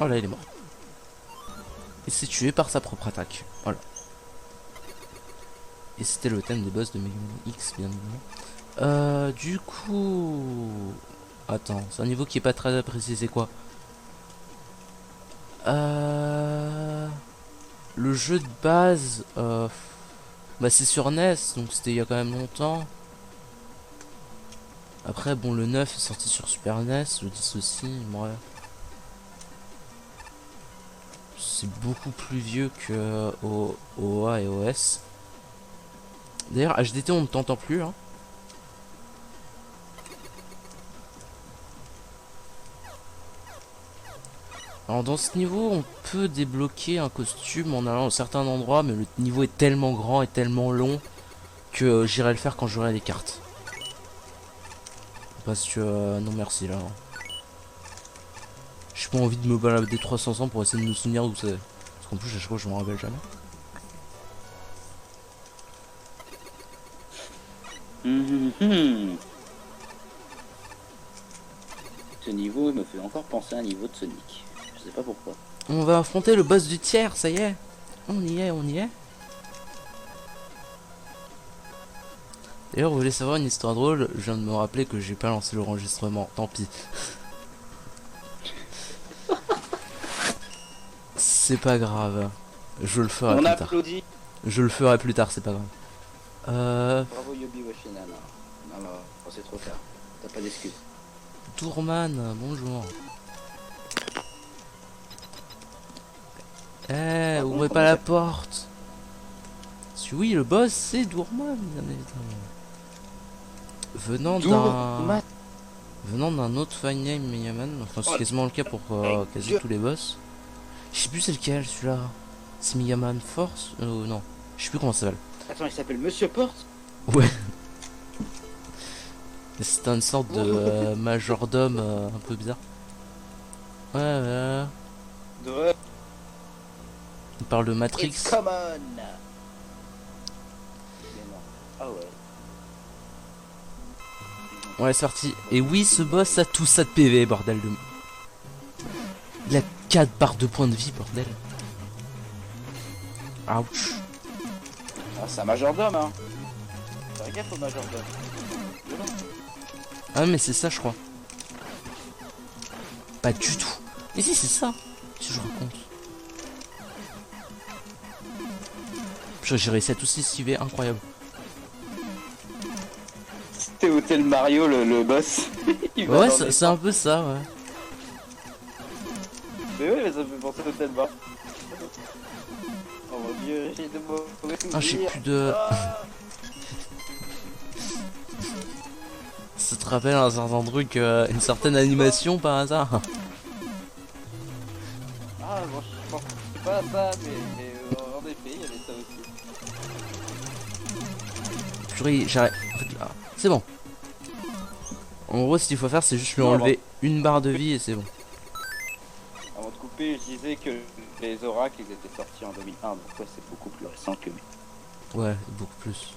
Oh là, il est mort. Et c'est tué par sa propre attaque. Voilà. Et c'était le thème des boss de Mega Man X, bien évidemment. Du coup... Attends, c'est un niveau qui est pas très apprécié, c'est quoi? Le jeu de base... Bah c'est sur NES, donc c'était il y a quand même longtemps. Après, bon, le 9 est sorti sur Super NES, le 10 aussi, ouais. C'est beaucoup plus vieux que OA et OS. D'ailleurs, HDT, on ne t'entend plus, hein. Alors dans ce niveau, on peut débloquer un costume en allant à certains endroits, mais le niveau est tellement grand et tellement long que j'irai le faire quand j'aurai les cartes. Parce que non merci là. J'ai pas envie de me balader 300 ans pour essayer de me souvenir où c'est. Parce qu'en plus à chaque fois je me rappelle jamais. Ce niveau me fait encore penser à un niveau de Sonic. Je sais pas pourquoi. On va affronter le boss du tiers, ça y est. On y est, on y est. D'ailleurs, vous voulez savoir une histoire drôle? Je viens de me rappeler que j'ai pas lancé l'enregistrement, tant pis. C'est pas grave. Je le ferai On plus tard. applaudit. Je le ferai plus tard, c'est pas grave. Bravo Yobi Washina. Non, non, oh, c'est trop tard. T'as pas d'excuses. Tourman, bonjour. Eh, ouvrez pas la porte. Si oui, le boss, c'est Doorman, bien évidemment. Venant d'un autre Fine Name Mega Man, enfin c'est quasiment le cas pour quasi tous les boss. Je sais plus c'est lequel celui-là. C'est Mega Man Force non, je sais plus comment ça s'appelle. Attends, il s'appelle Monsieur Porte. Ouais. C'est une sorte de majordome un peu bizarre. Ouais. Il parle de Matrix. It's common. Ah ouais. Ouais, c'est parti. Et oui, ce boss a tout ça de PV, bordel de... Il a 4 barres de points de vie, bordel. Ouch. Ah, c'est un majordome, hein. Fais gaffe au majordome. Ah, mais c'est ça, je crois. Pas du tout. Mais si, c'est ça. Si je raconte. J'ai réussi à tous esquiver, incroyable. C'était Hotel Mario, le boss. Ouais, c'est un peu ça, ouais. Mais ouais, mais ça me fait penser à Hotel Mario. Oh mon dieu, j'ai de mauvais souvenirs. Ah, j'ai plus de... Ça te rappelle un certain truc, une certaine animation par hasard? Ah bon, je pense pas à ça, mais en effet, il y avait ça aussi. Purée, j'arrête. En fait, là, c'est bon. En gros, ce qu'il faut faire, c'est juste lui enlever une barre de vie et c'est bon. coupé, je disais que les oracles ils étaient sortis en 2001, donc ouais, c'est beaucoup plus récent que Ouais, beaucoup plus.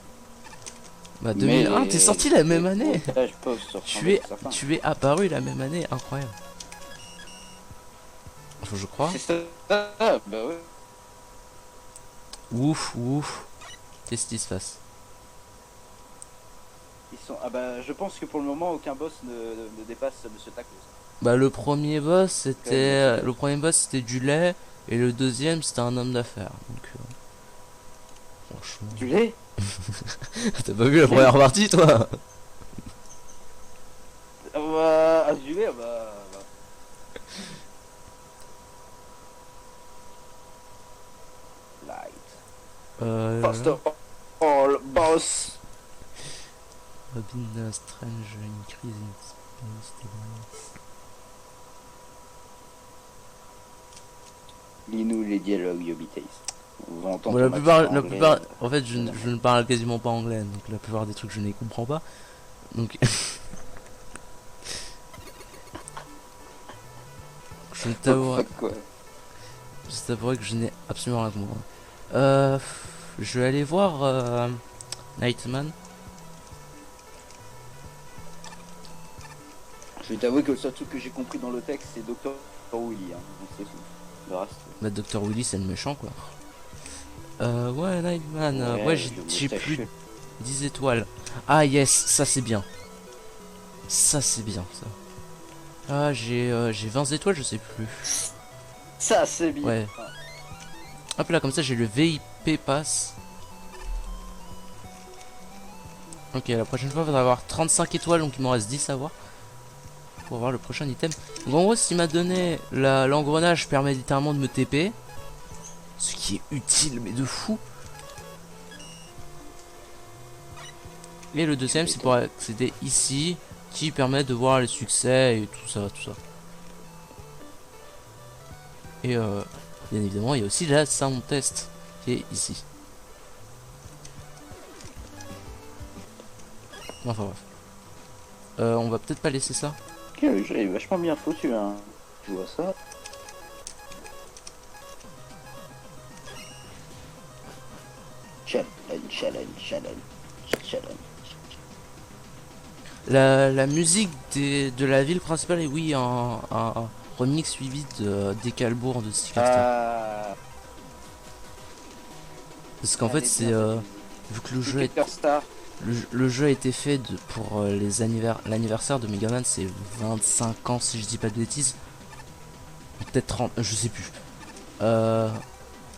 Bah 2001, t'es sorti la même année. Tu es apparu la même année, incroyable. Je crois. C'est ça, bah ouais. Ouf, ouf. Qu'est-ce qui se passe? Ils sont... Ah bah je pense que pour le moment aucun boss ne dépasse Monsieur Tacos. Bah le premier boss c'était du lait et le deuxième c'était un homme d'affaires. Donc franchement. Du lait? T'as pas vu la première partie toi? Ah du lait bah. Light. First of all, boss. Robin Strange Increase in Space. Lis-nous les dialogues, Yobitace. Bon, la plupart, en fait, je ne parle quasiment pas anglais, donc la plupart des trucs je ne les comprends pas. Donc, je t'avouerai que je n'ai absolument rien compris. Je vais aller voir Nightman. Je vais t'avouer que le seul truc que j'ai compris dans le texte c'est Dr. Willy, hein. Donc c'est tout. Le reste. Bah, Dr. Willy c'est le méchant quoi. Ouais, Nightman, ouais, j'ai plus 10 étoiles. Ah, yes, ça c'est bien. Ça c'est bien, ça. Ah, j'ai 20 étoiles, je sais plus. Ça c'est bien. Ouais. Hop là, comme ça j'ai le VIP pass. Ok, la prochaine fois, il faudra avoir 35 étoiles, donc il m'en reste 10 à voir. Pour voir le prochain item. Donc en gros, ce qu'il m'a donné, l'engrenage permet littéralement de me TP. Ce qui est utile, mais de fou. Et le deuxième, c'est pour accéder ici, qui permet de voir les succès et tout ça, tout ça. Et bien évidemment, il y a aussi la sound test qui est ici. Enfin bref. On va peut-être pas laisser ça. Ok, le jeu est vachement bien foutu, hein. Tu vois ça? Challenge. La musique de la ville principale est oui un remix suivi de Décalbourg de Sticker Star. Parce qu'en fait c'est vu que le jeu a été fait pour l'anniversaire de Megaman, c'est 25 ans si je dis pas de bêtises. Peut-être 30, je sais plus.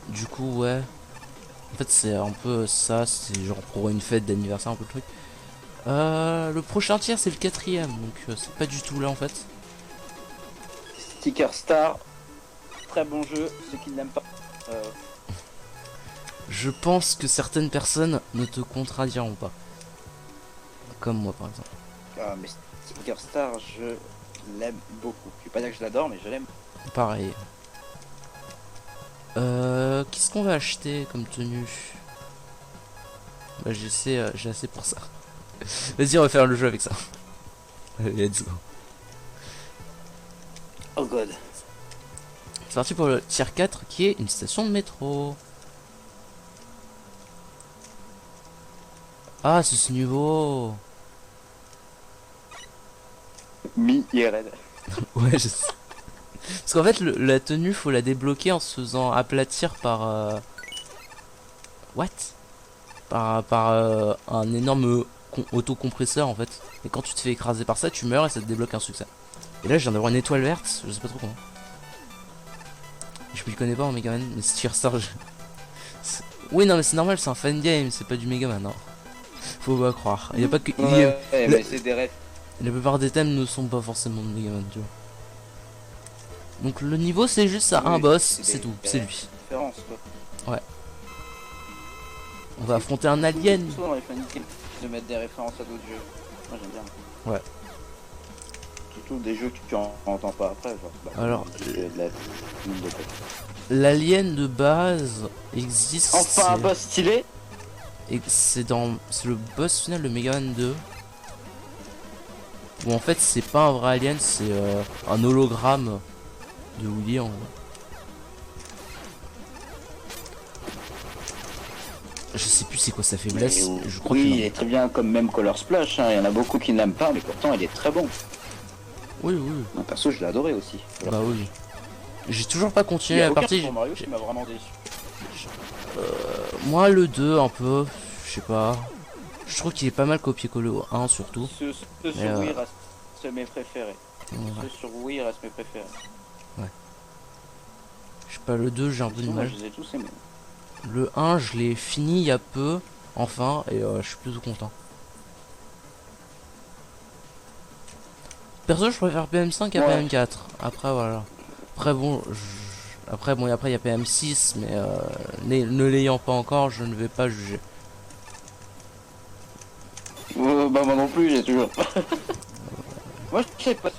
Du coup ouais. En fait c'est un peu ça, c'est genre pour une fête d'anniversaire un peu le truc. Le prochain tiers c'est le 4ème, donc c'est pas du tout là en fait. Sticker Star, très bon jeu, ceux qui ne l'aiment pas. Je pense que certaines personnes ne te contradiront pas. Comme moi par exemple. Ah mais Sticker Star, je l'aime beaucoup. Je vais pas dire que je l'adore, mais je l'aime. Pareil. Qu'est-ce qu'on va acheter comme tenue? Bah j'ai assez pour ça. Vas-y, on va faire le jeu avec ça. Allez, let's go. Oh god. C'est parti pour le tier 4 qui est une station de métro. Ah, c'est ce niveau. Mi-IRL. Ouais, je sais. Parce qu'en fait, la tenue, faut la débloquer en se faisant aplatir par... What? Par un énorme autocompresseur en fait. Et quand tu te fais écraser par ça, tu meurs et ça te débloque un succès. Et là, je viens d'avoir une étoile verte, je sais pas trop comment. Je m'y connais pas en Megaman, mais Sticker Star. Oui, non, mais c'est normal, c'est un fan game, c'est pas du Megaman, hein. Faut pas croire. Il y a pas que. Mais c'est des rêves. La plupart des thèmes ne sont pas forcément de Megaman, tu vois. Donc le niveau, c'est juste ça, un boss, c'est tout, c'est lui. Ouais. On va affronter un alien. Souvent dans les fan games de mettre des références à d'autres jeux. Moi j'aime bien. Ouais. Surtout des jeux que tu entends pas après. Genre, bah, alors, l'alien de base existe. Enfin un boss stylé. Et c'est le boss final de Megaman 2. Où en fait c'est pas un vrai alien, c'est un hologramme de Willy en gros. Je sais plus c'est quoi sa Mais faiblesse. Je crois oui, qu'il il est très bien comme même Color Splash, hein. Il y en a beaucoup qui n'aiment pas, mais pourtant il est très bon. Oui, oui. Moi perso, je l'ai adoré aussi. Bah oui. J'ai toujours pas Il continué y a la aucun partie. Super Mario qui m'a vraiment déçu. Moi, le 2, un peu. Je sais pas. Je trouve qu'il est pas mal copié-collé au 1 surtout. Ceux sur Wii restent mes préférés. Ouais. Ceux sur Wii restent mes préférés. Je sais pas, le 2, j'ai un peu de Sinon, moi, mal. je les ai tous aimés. Le 1, je l'ai fini il y a peu, enfin, et je suis plutôt content. Perso, je préfère PM5 à Ouais. PM4. Après, voilà. Après, bon, après, bon, et après, il y a PM6, mais ne l'ayant pas encore, je ne vais pas juger. Bah moi non plus, j'ai toujours. Moi je sais pas,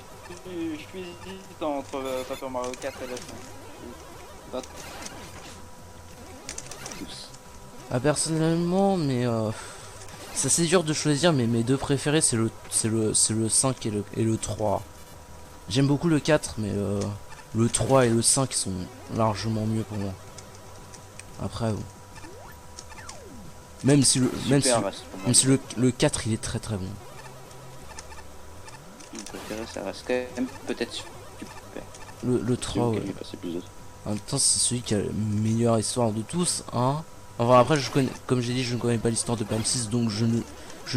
je suis hésitant entre Super Mario 4 et le 5. Tous. Ah, personnellement, mais c'est assez dur de choisir, mais mes deux préférés, c'est le 5 et le 3. J'aime beaucoup le 4, mais le 3 et le 5 sont largement mieux pour moi. Après, bon. Même si Super reste pour moi. même si le 4 il est très très bon. Mon préféré ça reste quand même peut-être super. Le 3, ouais. Lui passer plus d'autres. En même temps, c'est celui qui a la meilleure histoire de tous, hein. Enfin, après, je connais, comme j'ai dit, je ne connais pas l'histoire de PM6, donc je ne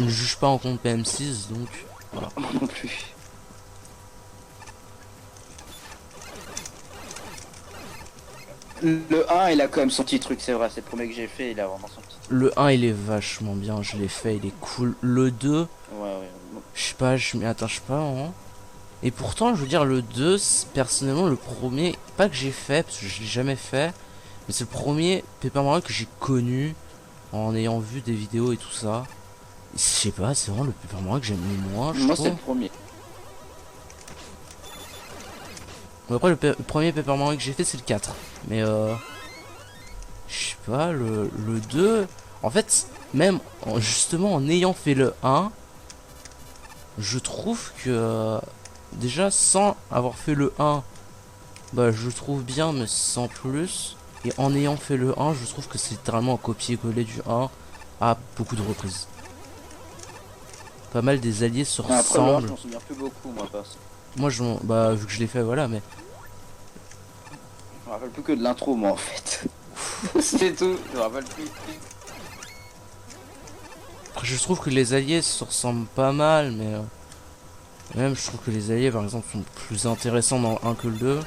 juge pas en compte PM6, donc voilà. Moi non plus. Le 1 il a quand même son petit truc, c'est vrai, c'est le premier que j'ai fait, il a vraiment son petit truc. Le 1 il est vachement bien, je l'ai fait, il est cool. Le 2, Ouais. je sais pas, je m'y attache pas, hein. Et pourtant, je veux dire, le 2, personnellement, le premier, pas que j'ai fait, parce que je l'ai jamais fait, mais c'est le premier Paper Mario que j'ai connu en ayant vu des vidéos et tout ça. Je sais pas, c'est vraiment le Paper Mario que j'aime le moins, je Moi c'est trouve. le premier. Bon, après, le premier Paper Mario que j'ai fait, c'est le 4. Mais je sais pas, le 2, en fait, même justement en ayant fait le 1, je trouve que déjà sans avoir fait le 1, bah je le trouve bien, mais sans plus. Et en ayant fait le 1, je trouve que c'est littéralement un copier-coller du 1 à beaucoup de reprises. Pas mal des alliés se Après le 1 je ressemblent. m'en souviens plus beaucoup moi perso. Moi, bah, vu que je l'ai fait, voilà, mais Je me rappelle plus que de l'intro moi en fait. C'est tout, je me rappelle plus. je trouve que les alliés se ressemblent pas mal, mais même je trouve que les alliés, par exemple, sont plus intéressants dans le 1 que le 2.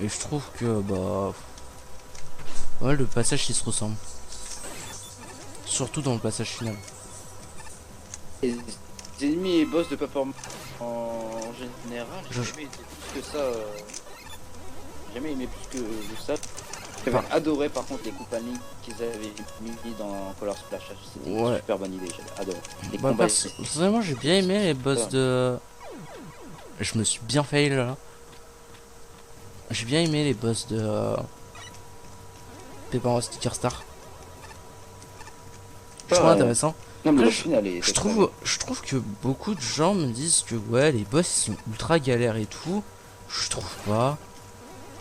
Et je trouve que, bah, ouais, le passage il se ressemble. Surtout dans le passage final. Les ennemis et boss de Paper Mario en général, j'ai Je- jamais été plus que ça. Jamais aimé plus que ça. J'avais adoré par contre les coupes à ligne qu'ils avaient mis dans Color Splash. C'était une Ouais. super bonne idée, j'avais adoré. Les Bah, combats personnellement, j'ai bien aimé les boss de. Je me suis bien fail là. J'ai bien aimé les boss de. Paper Mario Sticker Star. Je trouve intéressant. Non mais Après, le final est. Je trouve que beaucoup de gens me disent que ouais, les boss ils sont ultra galères et tout. Je trouve pas.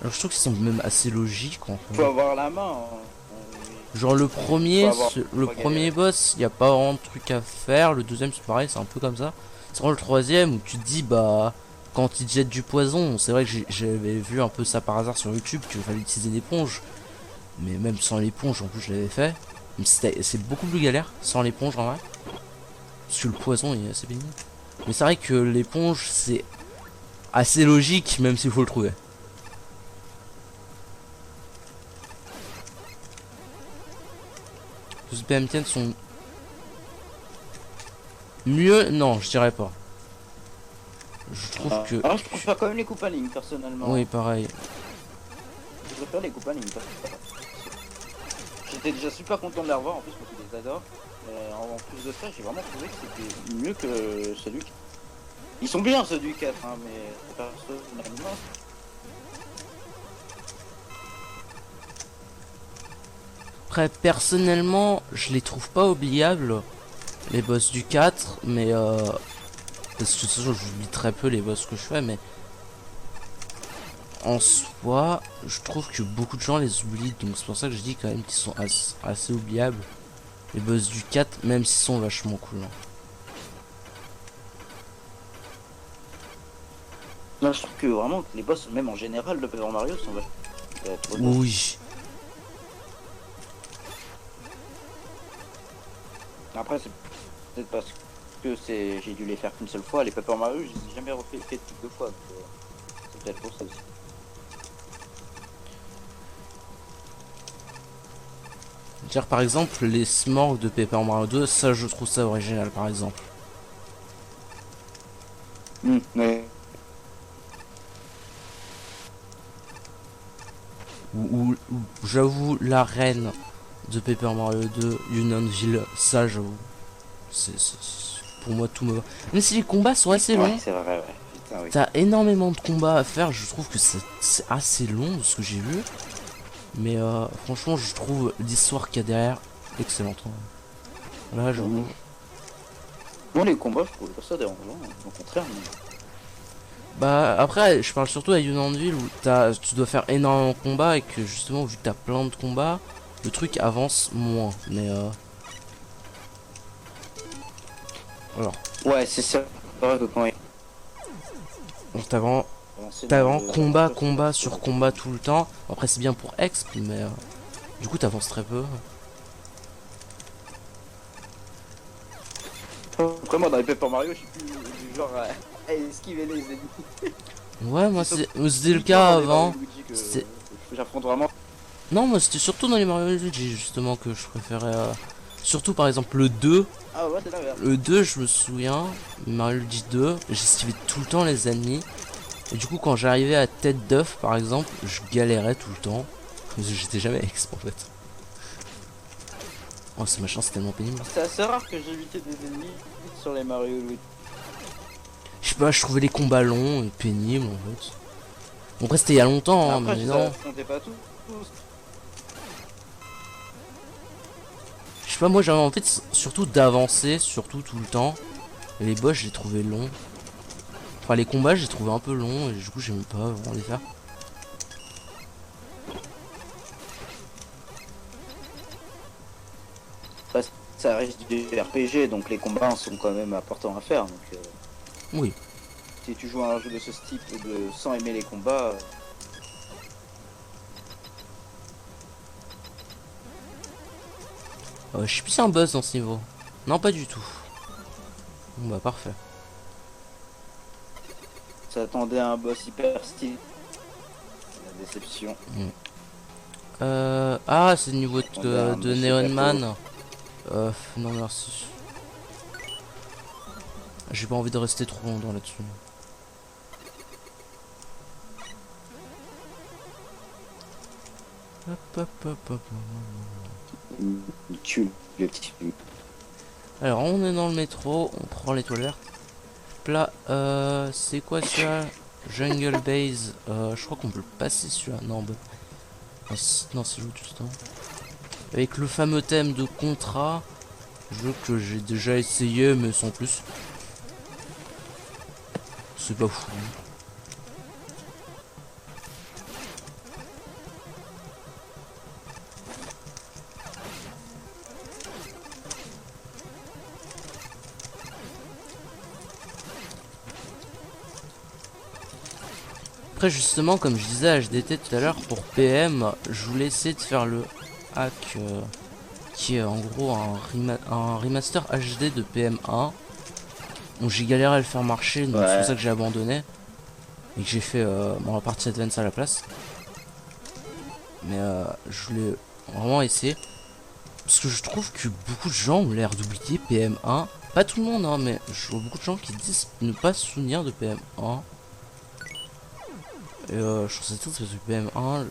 Alors je trouve qu'ils sont même assez logiques en fait. Faut avoir la main. Genre le premier, Faut avoir- le faut premier galérer. boss, il y a pas vraiment de truc à faire. Le deuxième c'est pareil, c'est un peu comme ça. C'est vraiment le troisième où tu te dis bah quand il te jette du poison, c'est vrai que j'avais vu un peu ça par hasard sur YouTube qu'il fallait utiliser l'éponge. Mais même sans l'éponge en plus je l'avais fait. Mais c'est beaucoup plus galère sans l'éponge en vrai. Parce que le poison il est assez pénible. Mais c'est vrai que l'éponge c'est assez logique même s'il faut le trouver. Les PMTN sont mieux, non je dirais pas. Je trouve que... Alors je préfère quand même les coupes à ligne personnellement. Oui pareil. Je préfère les coupes à ligne. J'étais déjà super content de les revoir en plus parce que je les adore. En plus de ça, j'ai vraiment trouvé que c'était mieux que celui qui... Ils sont bien ceux du 4, hein, mais personnellement... Après personnellement je les trouve pas oubliables les boss du 4 mais parce que de toute façon j'oublie très peu les boss que je fais mais en soi, je trouve que beaucoup de gens les oublient, donc c'est pour ça que je dis quand même qu'ils sont assez oubliables. Les boss du 4, même s'ils sont vachement cool. Hein. Là, je trouve que vraiment les boss, même en général, de Paper Mario sont vachement. Oui. Après, c'est peut-être parce que j'ai dû les faire qu'une seule fois. Les Paper Mario, je les ai jamais fait deux fois. C'est peut-être pour ça aussi. Dire par exemple les Smorgs de Paper Mario 2, ça je trouve ça original par exemple. Ouais. Ou j'avoue l'arène de Paper Mario 2, Unionville, ça j'avoue. Pour moi tout me va. Même si les combats sont assez longs. Ouais, c'est vrai, ouais. Putain, oui. T'as énormément de combats à faire, je trouve que c'est assez long de ce que j'ai vu. Mais franchement, je trouve l'histoire qu'il y a derrière excellente. Là, j'avoue. Bon, les combats, je trouvais pas ça dérangeant, au contraire. Mais... Bah, après, je parle surtout à Unionville où tu dois faire énormément de combats et que justement, vu que t'as plein de combats, le truc avance moins. Mais alors. Ouais, c'est vrai que quand il... Donc, t'as vraiment combat sur combat tout le temps. Après, c'est bien pour exp, mais du coup, t'avances très peu. Après, moi, dans les Paper Mario, je suis plus du genre à esquiver les ennemis. Ouais, moi, c'était le cas avant. J'affronte vraiment. Non, moi, c'était surtout dans les Mario Luigi, justement, que je préférais. Surtout, par exemple, le 2. Ah ouais, c'est l'inverse. Le 2, je me souviens, Mario Luigi 2, j'esquivais tout le temps les ennemis. Et du coup, quand j'arrivais à tête d'œuf, par exemple, je galérais tout le temps. Parce que j'étais jamais exp en fait. Oh, ce machin, c'est tellement pénible. C'est assez rare que j'évitais des ennemis sur les Mario Luigi. Je sais pas, je trouvais les combats longs et pénibles en fait. Bon, après, c'était il y a longtemps, Après, mais je non. affrontais pas tous. Je sais pas, moi j'avais en fait surtout d'avancer, surtout tout le temps. Et les boss, j'ai trouvé longs. Enfin, les combats, j'ai trouvé un peu longs et du coup, j'aimais pas vraiment les faire. Ça reste du RPG, donc les combats sont quand même importants à faire. Donc, Oui. si tu joues à un jeu de ce type sans aimer les combats, Je suis plus un boss dans ce niveau. Non, pas du tout. Bon, bah, parfait. s'attendait à un boss hyper stylé. La déception. Ah, c'est le niveau un de monsieur Neon Capo. Man. Non, merci. J'ai pas envie de rester trop longtemps là-dessus. Hop, hop, hop, hop. Tue le petit. Alors, on est dans le métro, on prend l'étoile verte. Là, c'est quoi ça? Jungle Base. Je crois qu'on peut le passer celui-là. Non, bah. Non, c'est juste tout le temps. Avec le fameux thème de contrat. Jeu que j'ai déjà essayé, mais sans plus. C'est pas fou. Après justement, comme je disais à HDT tout à l'heure, pour PM, je voulais essayer de faire le hack qui est en gros un remaster HD de PM1. Donc j'ai galéré à le faire marcher, donc c'est pour ça que j'ai abandonné. Et que j'ai fait la partie Advance à la place. Mais je voulais vraiment essayer. Parce que je trouve que beaucoup de gens ont l'air d'oublier PM1. Pas tout le monde, hein, mais je vois beaucoup de gens qui disent ne pas se souvenir de PM1. Et je trouve ça triste parce que PM1,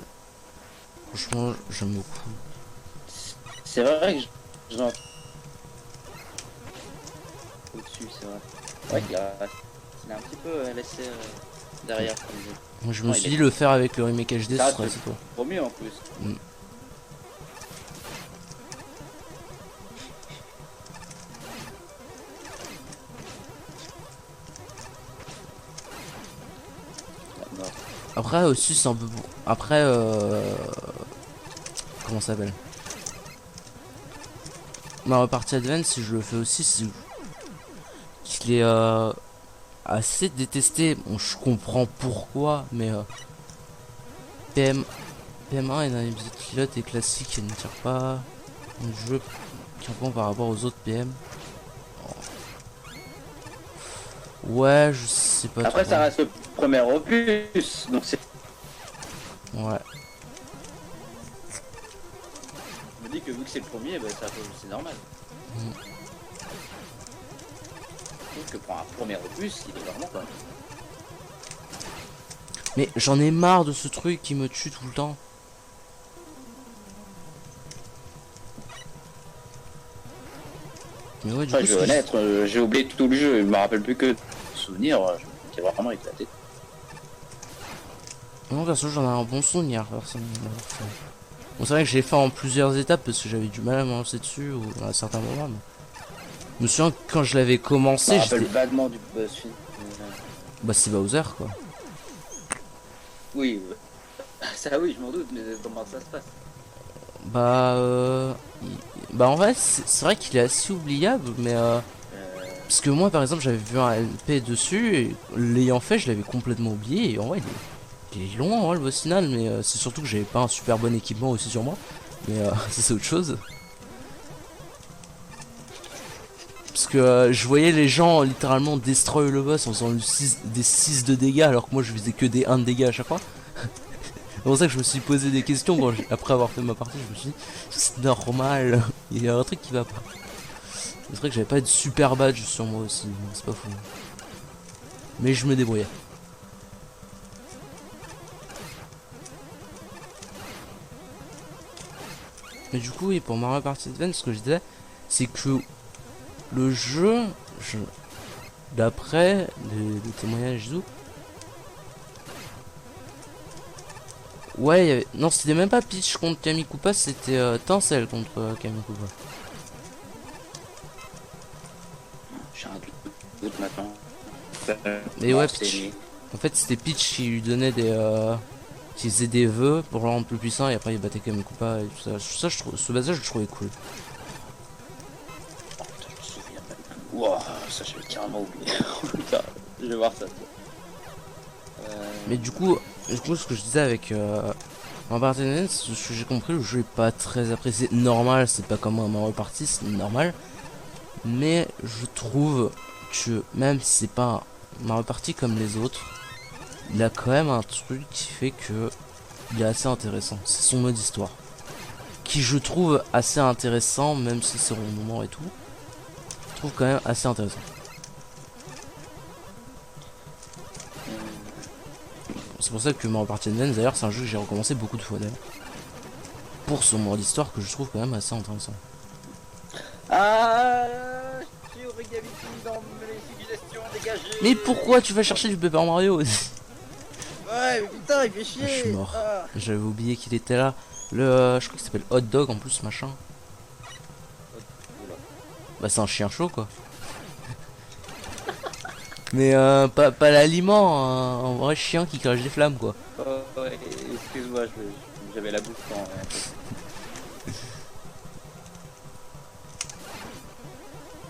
franchement, j'aime beaucoup. C'est vrai que j'en au-dessus, c'est vrai. Ouais, il a un petit peu laissé derrière comme jeu. Moi, je me suis dit le faire avec le remake HD, ce serait assez cool. Trop mieux en plus. Après aussi c'est un peu... Après comment ça s'appelle? Mario Party Advance, si je le fais aussi, c'est qu'il est assez détesté. Bon, je comprends pourquoi, mais PM1 est dans les petites pilotes et classique et ne tire pas un jeu qui répond par rapport aux autres PM. Ouais, je sais pas. Après, trop. ça reste le premier opus, donc c'est. Ouais. Je me dis que vu que c'est le premier, bah, c'est normal. Je trouve que pour un premier opus, il est vraiment pas. Mais j'en ai marre de ce truc qui me tue tout le temps. Mais ouais, du Enfin, coup, je vais honnête, j'ai oublié tout le jeu, je me rappelle plus que souvenir, j'ai vraiment éclaté. non, perso, j'en ai un bon souvenir, personnellement. Bon, c'est vrai que j'ai fait en plusieurs étapes parce que j'avais du mal à me lancer dessus ou à certains moments. Mais... Je me souviens que quand je l'avais Je commencé, me rappelle j'étais... vaguement du boss final. Bah, c'est Bowser, quoi. Oui, ça oui, je m'en doute, mais comment ça se passe? Bah, bah en vrai, c'est vrai qu'il est assez oubliable, mais parce que moi, par exemple, j'avais vu un LP dessus et l'ayant fait, je l'avais complètement oublié. Et en vrai, il est long, hein, le boss final, mais c'est surtout que j'avais pas un super bon équipement aussi sur moi. Mais ça, c'est autre chose. Parce que je voyais les gens littéralement destroy le boss en faisant des 6 de dégâts alors que moi je faisais que des 1 de dégâts à chaque fois. C'est pour ça que je me suis posé des questions quand après avoir fait ma partie. Je me suis dit, c'est normal, il y a un truc qui va pas. C'est vrai que j'avais pas de super badge sur moi aussi, c'est pas fou. Mais je me débrouillais. Mais du coup, et pour Mario Party Advance, ce que je disais, c'est que le jeu, d'après les témoignages et tout, ouais, non, c'était même pas Peach contre Kamikupa, c'était Tinsel contre Kamikupa. J'ai un doute maintenant. Et ouais, Peach. En fait, c'était Peach qui lui donnait qui faisait des vœux pour le rendre plus puissant et après il battait Kamikupa et tout ça. Ça, je trouve, ce bazar, je le trouvais cool. Oh, putain, je me souviens même plus. Wow, ça, je vais carrément oublier. Putain, je vais voir ça. Mais du coup, ce que je disais avec en partenariat, ce que j'ai compris, le jeu est pas très apprécié. Normal, c'est pas comme un Mario Party, c'est normal. Mais je trouve que même si c'est pas un Mario Party comme les autres, il a quand même un truc qui fait que il est assez intéressant. C'est son mode histoire. Qui je trouve assez intéressant, même si c'est au moment et tout. Je trouve quand même assez intéressant. C'est pour ça que Mario Party Advance, d'ailleurs, c'est un jeu que j'ai recommencé beaucoup de fois d'ailleurs. Pour son mode histoire que je trouve quand même assez intéressant. Ah, j'ai Origami dans les suggestions dégagées. Mais pourquoi tu vas chercher du Paper Mario? Ouais, mais putain, il fait chier. Je suis mort. Ah. J'avais oublié qu'il était là. Je crois qu'il s'appelle Hot Dog en plus, machin. Bah c'est un chien chaud quoi. Mais pas l'aliment, un vrai chien qui crache des flammes quoi. Oh, ouais, excuse-moi, j'avais la bouche en...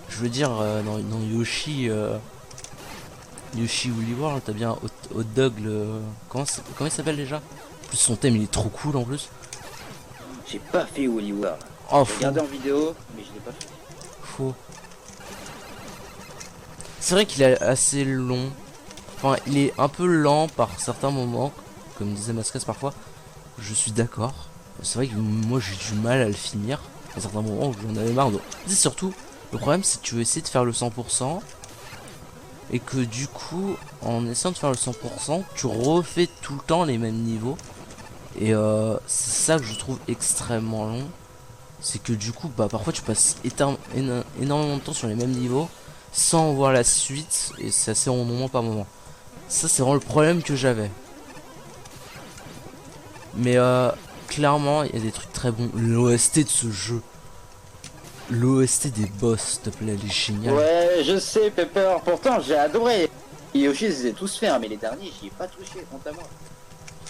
Je veux dire, dans Yoshi... Yoshi Woolly World, t'as bien Hot Dog, comment il s'appelle déjà? En plus son thème il est trop cool en plus. J'ai pas fait Woolly World. Oh J'ai fou, regardé en vidéo, mais je l'ai pas fait. faux. C'est vrai qu'il est assez long. Enfin, il est un peu lent par certains moments, comme disait Mascas parfois. Je suis d'accord. C'est vrai que moi j'ai du mal à le finir. À certains moments où j'en avais marre. Et surtout, le problème c'est que tu veux essayer de faire le 100%. Et que du coup, en essayant de faire le 100%, tu refais tout le temps les mêmes niveaux. Et c'est ça que je trouve extrêmement long. C'est que du coup, bah parfois tu passes énormément de temps sur les mêmes niveaux sans voir la suite. Et c'est assez en moment par moment. Ça c'est vraiment le problème que j'avais. Mais clairement, il y a des trucs très bons. L'OST de ce jeu. L'OST des boss, s'il te plaît, elle est géniale. Ouais, je sais, Pepper, pourtant j'ai adoré. Et Yoshi, je les ai tous fait, hein, mais les derniers, j'y ai pas touché, compte à moi.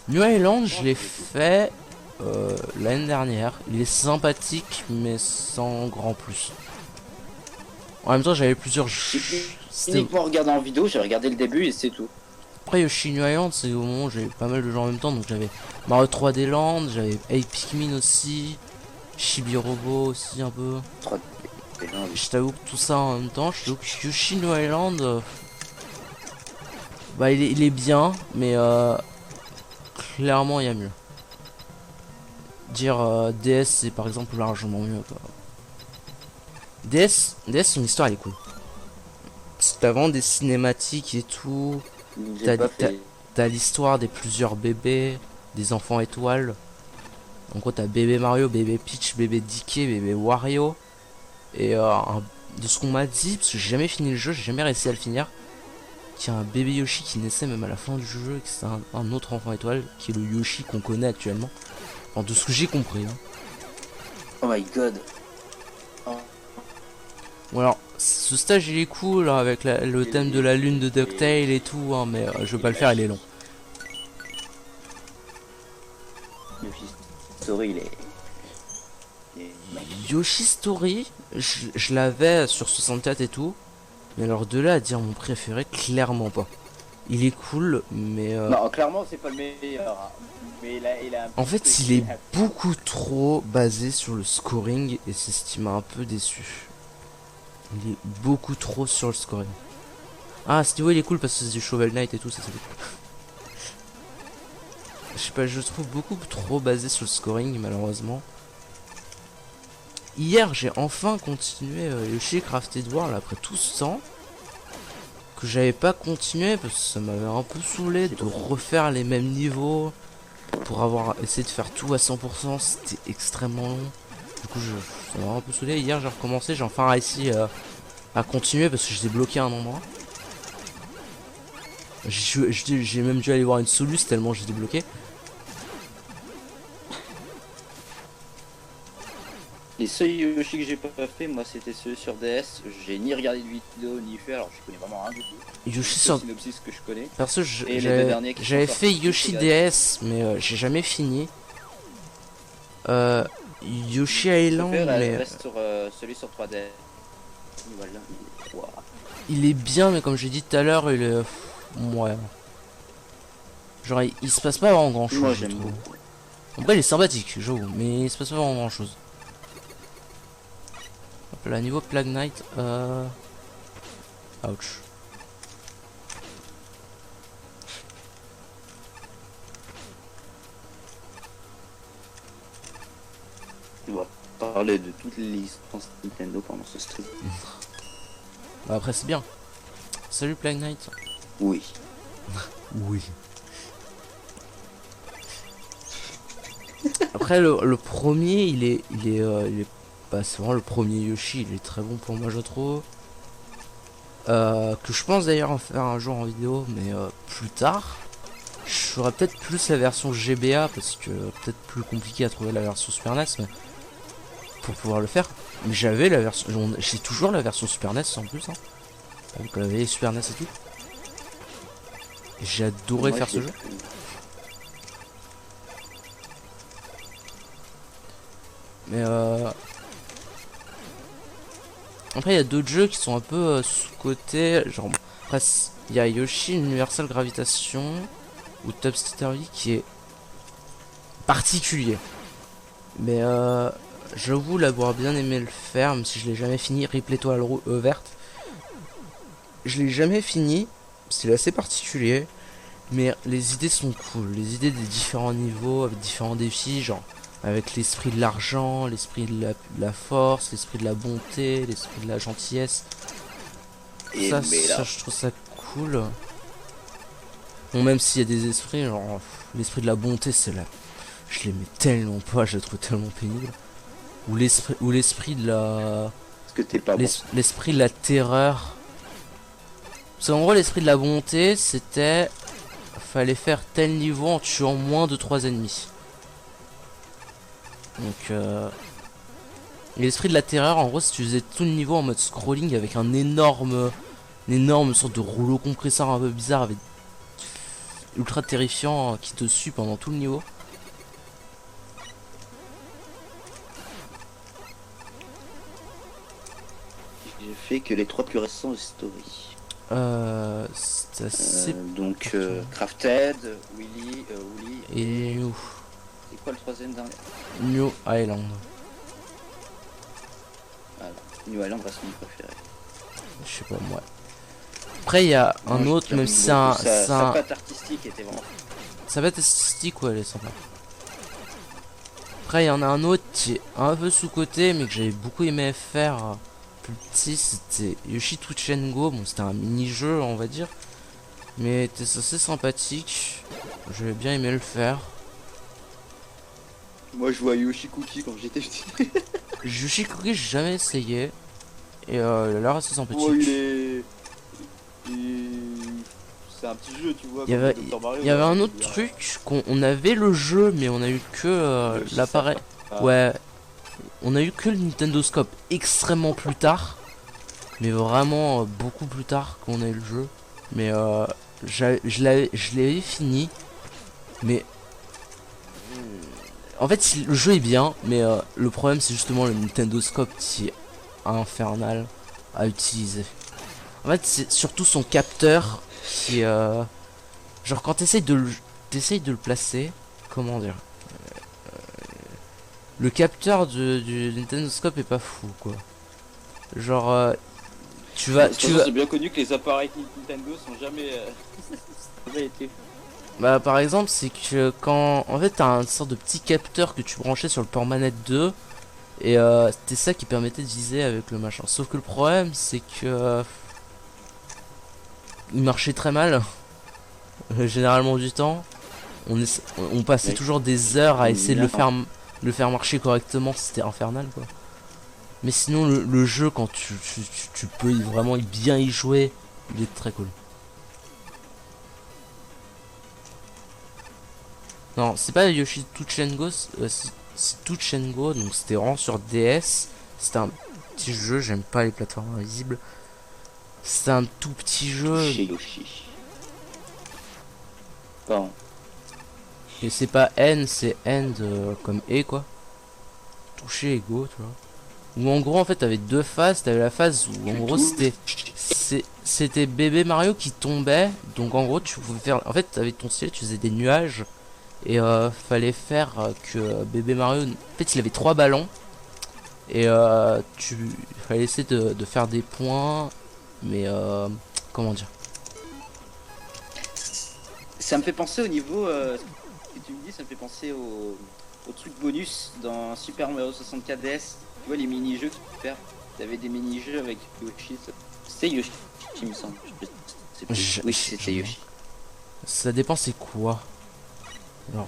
New Island, je l'ai fait l'année dernière. Il est sympathique, mais sans grand plus. En même temps, j'avais plusieurs. Uniquement regardé en vidéo, j'ai regardé le début et c'est tout. Après, Yoshi New Island, c'est au moment où j'avais pas mal de gens en même temps. Donc j'avais Mario 3D Land, j'avais 8 Pikmin aussi, Chibi Robo aussi un peu. Je t'avoue que tout ça en même temps, je t'avoue que Yoshi New Island, bah il est bien, mais clairement il y a mieux. Dire DS c'est par exemple largement mieux quoi. DS son histoire elle est cool. T'as vraiment des cinématiques et tout. T'as l'histoire des plusieurs bébés, des enfants étoiles. En gros t'as bébé Mario, bébé Peach, bébé Dicky, bébé Wario. Et de ce qu'on m'a dit, parce que j'ai jamais fini le jeu, j'ai jamais réussi à le finir, qu'il y a un bébé Yoshi qui naissait même à la fin du jeu, et que c'est un autre enfant étoile, qui est le Yoshi qu'on connaît actuellement. Enfin, de ce que j'ai compris. Hein. Oh my god. Oh. Bon alors, ce stage il est cool, hein, avec le thème de la lune de DuckTale et tout, hein, mais je veux pas le faire, il est long. Yoshi Story, il est... Yoshi Story, je l'avais sur 64 et tout, mais alors de là à dire mon préféré, clairement pas. Il est cool, mais... Non, clairement c'est pas le meilleur, hein. Mais il a un en fait, il est beaucoup trop basé sur le scoring, et c'est ce qui m'a un peu déçu. Il est beaucoup trop sur le scoring. Ah, ce niveau il est cool parce que c'est du Shovel Knight et tout, ça c'est cool. Je sais pas, je le trouve beaucoup trop basé sur le scoring, malheureusement. Hier, j'ai enfin continué Yoshi Crafted World après tout ce temps. Que j'avais pas continué parce que ça m'avait un peu saoulé de refaire les mêmes niveaux. Pour avoir essayé de faire tout à 100%, c'était extrêmement long. Du coup, ça m'a un peu saoulé. Hier, j'ai recommencé, j'ai enfin réussi à continuer parce que j'étais bloqué à un endroit. J'ai même dû aller voir une soluce tellement j'étais bloqué. Les seuls Yoshi que j'ai pas fait, moi c'était ceux sur DS. J'ai ni regardé de vidéo ni fait, alors je connais vraiment rien du tout. Yoshi sur synopsis que je connais. Perso, j'avais fait Yoshi DS, mais j'ai jamais fini. Yoshi Island, mais reste sur celui sur 3DS. Voilà, il est bien, mais comme j'ai dit tout à l'heure, il est ouais. Genre il se passe pas vraiment grand chose. Moi j'aime beaucoup. Après, il est sympathique, j'avoue, mais il se passe pas vraiment grand chose. Hop là, niveau Plague Knight, ouch. On va parler de toutes les licences Nintendo pendant ce stream. Bah après, c'est bien. Salut Plague Knight. Oui. Oui. Après, le premier, il est bah, c'est vraiment le premier Yoshi, il est très bon pour moi, je trouve. Que je pense d'ailleurs en faire un jour en vidéo, mais plus tard. Je ferai peut-être plus la version GBA parce que peut-être plus compliqué à trouver la version Super NES, mais pour pouvoir le faire. Mais j'avais la version, j'ai toujours la version Super NES en plus, hein. Donc la vieille Super NES et tout. J'ai adoré faire ce jeu. Mais après il y a d'autres jeux qui sont un peu sous-cotés. Genre après il y a Yoshi Universal Gravitation ou Topsy Turvy qui est particulier. Mais j'avoue l'avoir bien aimé le faire, même si je l'ai jamais fini. Rip l'étoile verte. Je l'ai jamais fini. C'est assez particulier. Mais les idées sont cool. Les idées des différents niveaux avec différents défis, genre avec l'esprit de l'argent, l'esprit de la force, l'esprit de la bonté, l'esprit de la gentillesse. Ça, je trouve ça cool. Bon, même s'il y a des esprits, genre l'esprit de la bonté, c'est là. Je l'aimais tellement pas, je le trouve tellement pénible. Ou l'esprit de la. Parce que t'es pas bon. L'esprit de la terreur. Parce qu'en gros, l'esprit de la bonté, c'était. Fallait faire tel niveau en tuant moins de 3 ennemis. Donc l'esprit de la terreur, en gros, si tu faisais tout le niveau en mode scrolling avec une énorme sorte de rouleau compresseur un peu bizarre avec ultra terrifiant qui te suit pendant tout le niveau. J'ai fait que les 3 plus récents de Story. C'est assez... Donc Crafted, Willy Et New, c'est quoi le troisième dernier? New Island. Voilà. New Island reste mon préféré. Je sais pas moi. Après il y a un Moi, autre, j'aime même si beaucoup. c'est Sa un... patte artistique était vraiment... Ça va être esthétique, ouais, elle est sympa. Après il y en a un autre qui est un peu sous-côté, mais que j'avais beaucoup aimé faire plus petit, c'était Yoshi Touch and Go. Bon, c'était un mini-jeu, on va dire. Mais c'était assez sympathique. J'avais bien aimé le faire. Moi je vois Yoshi Cookie quand j'étais petit. Yoshi Cookie, j'ai jamais essayé. Et il a l'air assez sympathique. Oh, c'est un petit jeu, tu vois. Il y avait, comme Dr. Mario, il y avait un je autre veux dire. truc on avait le jeu, mais on a eu que Yoshi l'appareil. Ah. Ouais, on a eu que le Nintendo Scope extrêmement plus tard, mais vraiment beaucoup plus tard qu'on a eu le jeu. Mais je l'avais fini, mais en fait le jeu est bien, mais le problème c'est justement le Nintendo Scope qui est infernal à utiliser. En fait c'est surtout son capteur qui genre quand t'essayes de le placer, comment dire, le capteur du Nintendo Scope est pas fou quoi. Genre C'est bien connu que les appareils Nintendo sont jamais, jamais été. bah par exemple c'est que quand en fait t'as un sorte de petit capteur que tu branchais sur le port manette 2 et c'était ça qui permettait de viser avec le machin. Sauf que le problème c'est que il marchait très mal généralement du temps. On passait Ouais. toujours des heures à essayer de Bien. le faire marcher correctement, c'était infernal quoi. Mais sinon le jeu quand tu peux vraiment bien y jouer, il est très cool. Non, c'est pas Yoshi Touch and Go, c'est Touch and Go, donc c'était vraiment sur DS. C'était un petit jeu, j'aime pas les plateformes invisibles. C'est un tout petit jeu, Chez Yoshi. Pardon. et c'est pas N, c'est End comme E quoi. Toucher et go, tu vois. Où en gros en fait t'avais deux phases, t'avais la phase où en gros c'était bébé Mario qui tombait, donc en gros tu pouvais faire, en fait avec ton stylet tu faisais des nuages et fallait faire que bébé Mario, en fait il avait trois ballons et fallait essayer de faire des points, mais comment dire. Ça me fait penser au niveau, ce que tu me dis, ça me fait penser au truc bonus dans Super Mario 64 DS. Tu vois les mini-jeux que tu peux faire. T'avais des mini-jeux avec Yoshi. C'était Yoshi, il me semble. Je sais plus. Oui, c'était Yoshi. Ça dépend c'est quoi. Alors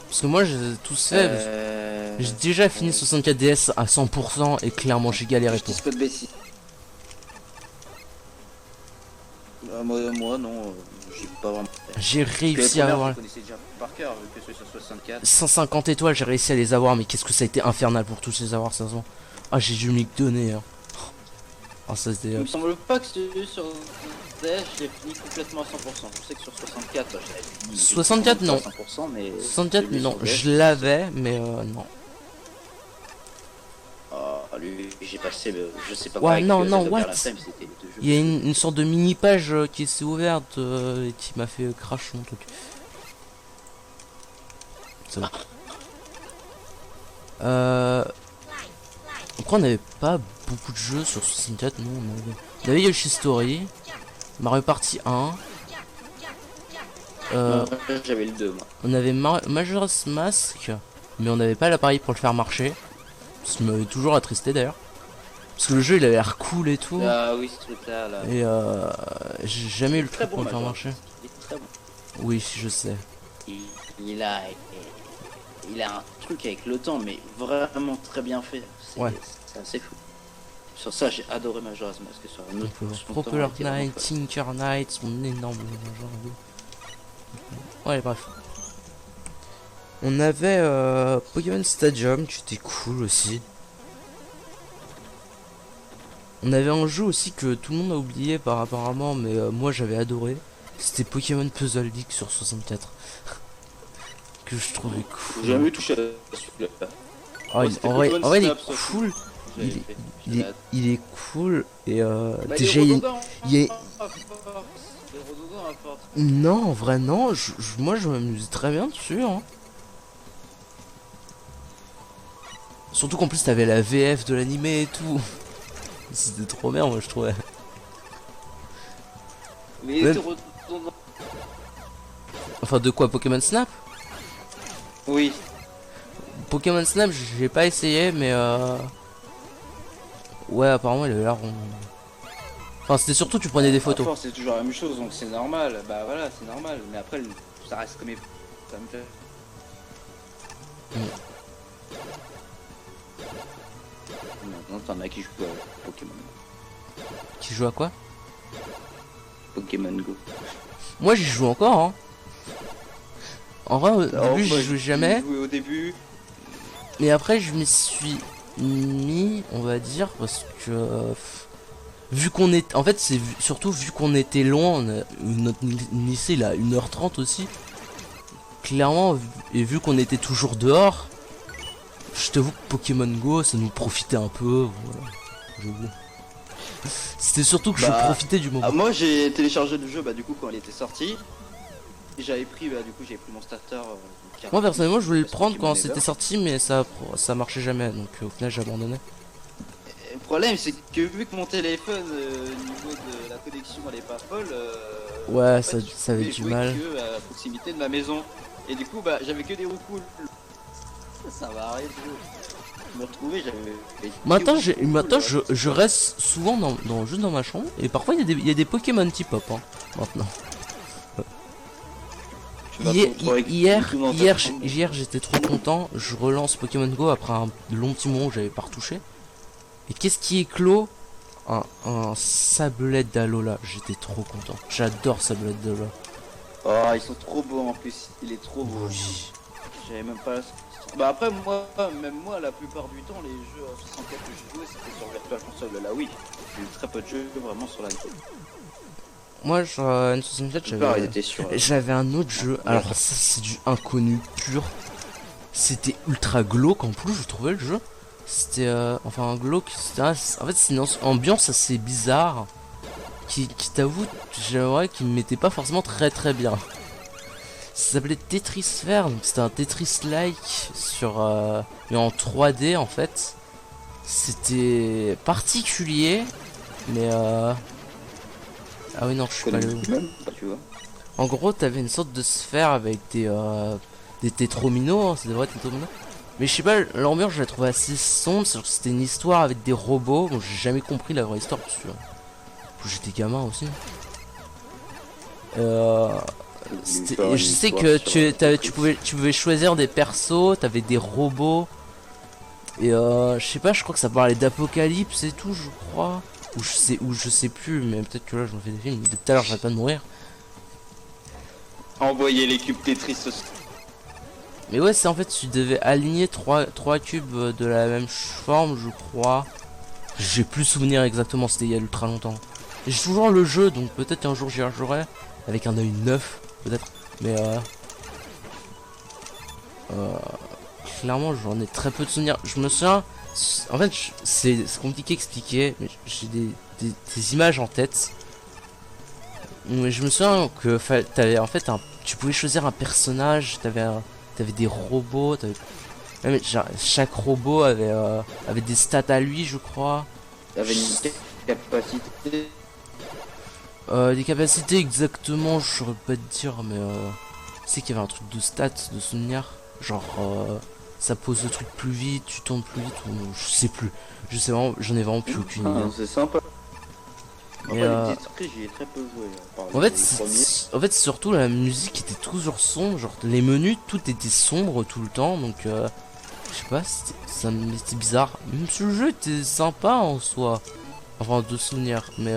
parce que moi j'ai tous fait. J'ai déjà fini 64 DS à 100% et clairement j'ai galéré Je pour. dis pas de bêtises. Moi non, j'ai pas vraiment. J'ai Parce que les réussi à premières, avoir je connaissais déjà par cœur, vu que c'est sur 64. 150 étoiles, j'ai réussi à les avoir, mais qu'est-ce que ça a été infernal pour tous les avoir, sérieusement. Ah, j'ai dû m'y donner. Hein. Oh, ça Il c'était. me semble pas que celui sur DS, j'ai fini complètement à 100%. Je sais que sur 64, j'avais fini. 64 non. 100%, mais 64 celui non, sur DS, je l'avais, mais non. Ah, lui, j'ai passé, je sais pas Ouais, quoi, avec non, non, Zelda what? Ocarina of Time, c'était les deux jeux. Il y a une sorte de mini page qui s'est ouverte et qui m'a fait crash mon truc. Ça va. Après, on n'avait pas beaucoup de jeux sur 64, non. On avait Yoshi Story, Mario Party 1. J'avais le 2, moi. On avait Majora's Mask, mais on n'avait pas l'appareil pour le faire marcher. Ce qui m'avait toujours attristé d'ailleurs. Parce que le jeu il avait l'air cool et tout. Ah oui, ce truc-là, là. Et j'ai jamais eu le Très truc bon, pour le faire Majora's marcher. Mask. Il est très bon. Oui, je sais. Il a, il a un truc avec le temps, mais vraiment très bien fait. Ouais. C'est assez fou. Sur ça, j'ai adoré Majora's Mask. Sur un autre, Donc, son Propeller temps, il était vraiment Knight, fun. Tinker Knight, son énorme genre. Ouais, bref. On avait Pokémon Stadium qui était cool aussi. On avait un jeu aussi que tout le monde a oublié par apparemment, mais moi j'avais adoré. C'était Pokémon Puzzle League sur 64. Que je trouvais cool. J'ai jamais touché à celui-là. Oh, c'était en vrai, Pokémon il est Snap, surtout. cool. J'avais Il est- fait. Il est cool. Et Bah, déjà, il est redondant, il est- à force. Il est redondant à force. non, en vrai, non. Moi, je m'amuse très bien dessus. Hein. Surtout qu'en plus, t'avais la VF de l'animé et tout. C'était trop bien, moi, je trouvais. Mais il Même- était redondant. Enfin, de quoi, Pokémon Snap? Oui. Pokémon Snap, j'ai pas essayé, mais ouais, apparemment, il avait l'air rond. Enfin, c'était surtout, tu prenais des À photos. force, c'est toujours la même chose, donc c'est normal. Bah voilà, c'est normal. Mais après, ça reste comme. Ça me fait. Maintenant, t'en as qui jouent à Pokémon. Qui joue à quoi? Pokémon Go. Moi, j'y joue encore, hein. En vrai, au Alors, début, moi, j'y jouais j'ai jamais. joué au début. Mais après, je m'y suis mis, on va dire, parce que vu qu'on est, en fait, c'est surtout vu qu'on était loin, notre lycée il a 1h30 aussi. Clairement, et vu qu'on était toujours dehors, je t'avoue que Pokémon Go, ça nous profitait un peu. Voilà, j'avoue. C'était surtout que je Bah, profitais du moment. Ah, moi, j'ai téléchargé le jeu du coup quand il était sorti. Et j'avais pris mon starter. Moi personnellement, je voulais le parce que prendre Pokémon quand Ever. c'était sorti, mais ça marchait jamais, donc au final j'ai abandonné. Et le problème, c'est que vu que mon téléphone, au niveau de la connexion, elle est pas folle. Ouais, en fait, ça avait je du pouvais mal. jouer que à proximité de ma maison. Et du coup, bah, j'avais que des roues cool. Ça va arrêter. Je me retrouvais, j'avais. Maintenant, que des roues maintenant cool, je reste souvent juste dans ma chambre, et parfois il y a des Pokémon type hop, hein, maintenant. Tu vas Hier, te retrouver avec hier, tout dans ta hier, chambre. hier, j'étais trop content, je relance Pokémon Go après un long petit moment où j'avais pas retouché. Et qu'est-ce qui éclot? Un sablette d'Alola, j'étais trop content. J'adore sablette d'Alola. Oh, ils sont trop beaux en plus. Il est trop beau. Oui. J'avais même pas. Bah après même moi, la plupart du temps, les jeux à 64 que j'ai joué, c'était sur Virtual Console de la Wii. J'ai eu très peu de jeux vraiment sur la Wii. Moi, sur N64, La plupart, ils étaient sur. j'avais un autre jeu. Alors ça, c'est du inconnu pur. C'était ultra glauque en plus, je trouvais le jeu. C'était enfin un glauque. En fait, c'est une ambiance assez bizarre qui t'avoue, j'aimerais qu'il me mettait pas forcément très bien. Ça s'appelait Tetris Sphere, donc c'était un Tetris-like sur mais en 3D en fait. C'était particulier, mais ah oui non, je suis pas allé où. Bah, tu vois. En gros, t'avais une sorte de sphère avec des tétrominos, hein, c'est des vrais tétrominos. Mais je sais pas, l'ambiance je la trouvais assez sombre, c'était une histoire avec des robots. Bon, j'ai jamais compris la vraie histoire parce que j'étais gamin aussi. Et je sais que tu pouvais choisir des persos, t'avais des robots. Et je sais pas, je crois que ça parlait d'apocalypse et tout, je crois. Ou je sais plus, mais peut-être que là je me fais des films. Depuis tout à l'heure, j'arrête pas de mourir. Envoyer les cubes Tetris. Mais ouais, c'est en fait, tu devais aligner trois cubes de la même forme, je crois. J'ai plus souvenir exactement, c'était il y a ultra longtemps. Et j'ai toujours le jeu, donc peut-être un jour j'y rejouerai. Avec un œil neuf, peut-être. Mais clairement, j'en ai très peu de souvenirs. Je me souviens. En fait, c'est compliqué à expliquer, mais j'ai des images en tête. Mais je me souviens que t'avais en fait tu pouvais choisir un personnage, t'avais des robots, chaque robot avait des stats à lui, je crois. T'avais une capacité. Des capacités exactement, je saurais pas te dire, mais c'est qu'il y avait un truc de stats, de souvenirs, genre ça pose le truc plus vite, tu tournes plus vite, ou je sais plus, je sais vraiment, j'en ai vraiment plus aucune idée. C'est sympa. Mais les petits j'y ai très peu joué. en fait, surtout la musique était toujours sombre, genre les menus, tout était sombre tout le temps, donc je sais pas, c'était bizarre. Même si le jeu était sympa en soi, enfin de souvenirs, mais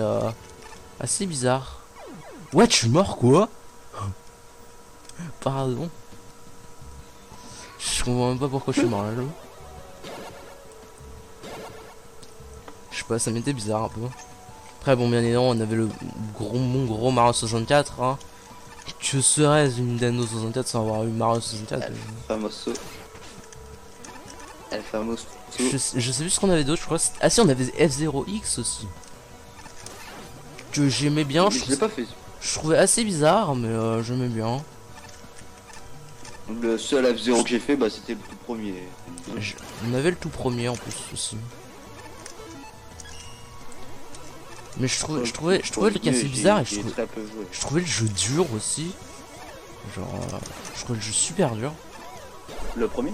assez bizarre. Ouais, tu es mort quoi? Pardon. Je comprends même pas pourquoi je suis mort là. Je sais pas, ça m'était bizarre un peu. Après bon, bien évidemment, on avait mon gros Mario 64 hein, Que serait une Nintendo 64 sans avoir eu Mario 64? Famoso. El famoso. Je sais plus ce qu'on avait d'autre, je crois. Ah si, on avait F0X aussi. Que j'aimais bien, Je l'ai pas fait. je trouvais assez bizarre, mais j'aimais bien. Le seul F0 que j'ai fait, bah c'était le tout premier. On avait le tout premier en plus aussi. Mais je trouvais le cas assez bizarre et je trouvais le jeu dur aussi. Genre, je trouvais le jeu super dur. Le premier?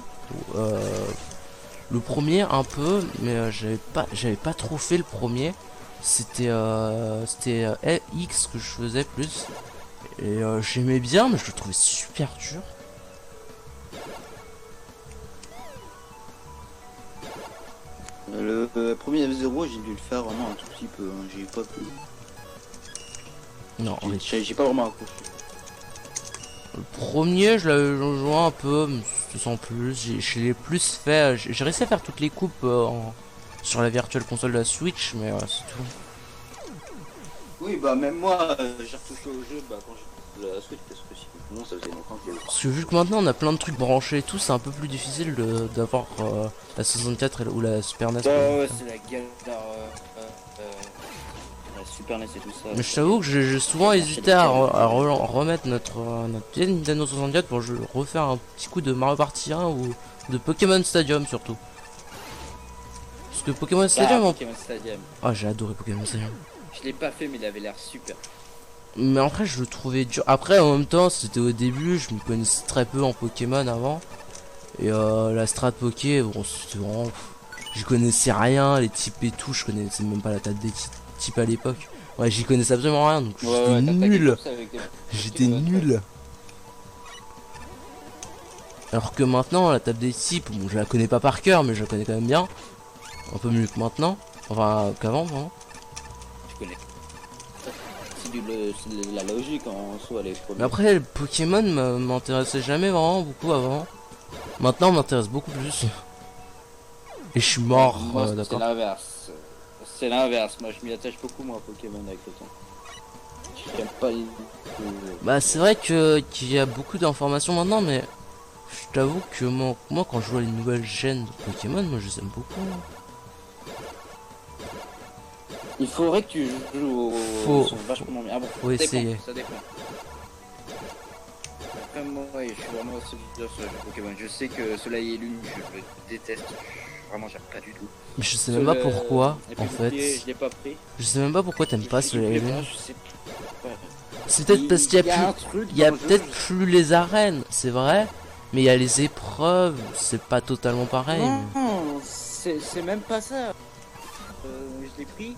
Le premier un peu, mais j'avais pas trop fait le premier. C'était X que je faisais plus. Et j'aimais bien, mais je le trouvais super dur. Le premier F0, j'ai dû le faire vraiment un tout petit peu. Hein. J'ai pas pu. Non, J'ai pas vraiment accroché. le premier, je l'avais joué un peu, mais c'était sans plus. Je l'ai plus fait. J'ai réussi à faire toutes les coupes sur la virtuelle console de la Switch, mais c'est tout. Oui, bah même moi, j'ai retouché au jeu bah, quand j'ai la Switch parce que sinon ça faisait longtemps que Parce que vu que maintenant on a plein de trucs branchés et tout, c'est un peu plus difficile d'avoir la 64 ou la Super NES. ouais, c'est la galère. La Super NES et tout ça. Mais je t'avoue que j'ai souvent hésité à remettre notre vieille Nintendo 64 pour refaire un petit coup de Mario Party 1 ou de Pokémon Stadium surtout. Parce que Pokémon Stadium... Pokémon Stadium. Ah, j'ai adoré Pokémon Stadium. Je l'ai pas fait, mais il avait l'air super. Mais après, je le trouvais dur. Après, en même temps, c'était au début, je me connaissais très peu en Pokémon avant. Et la strat Poké, bon, c'était vraiment... J'y connaissais rien, les types et tout, je connaissais même pas la table des types à l'époque. Ouais, j'y connaissais absolument rien, donc j'étais nul. J'étais nul. Alors que maintenant, la table des types, bon, je la connais pas par cœur, mais je la connais quand même bien. Un peu mieux que maintenant. Enfin, qu'avant, vraiment. Je connais. C'est la logique en soi, les premiers. Mais après, le Pokémon m'intéressait jamais vraiment beaucoup avant. Maintenant, m'intéresse beaucoup plus. Et je suis mort, d'accord. C'est l'inverse. C'est l'inverse. Moi, je m'y attache beaucoup moins à Pokémon avec le temps. J'aime pas les... Bah, c'est vrai qu'il y a beaucoup d'informations maintenant, mais je t'avoue que moi, quand je vois les nouvelles gènes de Pokémon, moi, je les aime beaucoup. Il faudrait que tu joues au... Ils sont vachement bien. Ah bon, faut essayer. Ça dépend. Après, moi, je suis vraiment sur le jeu Pokémon. Je sais que Soleil et Lune, je le déteste. Vraiment, j'aime pas du tout. Mais je sais même pas pourquoi, en fait. Je l'ai pas pris. Je sais même pas pourquoi t'aimes pas Soleil et Lune. Ouais. C'est peut-être parce qu'il y a peut-être plus les arènes, c'est vrai. Mais il y a les épreuves, c'est pas totalement pareil. Non, c'est même pas ça. Je l'ai pris.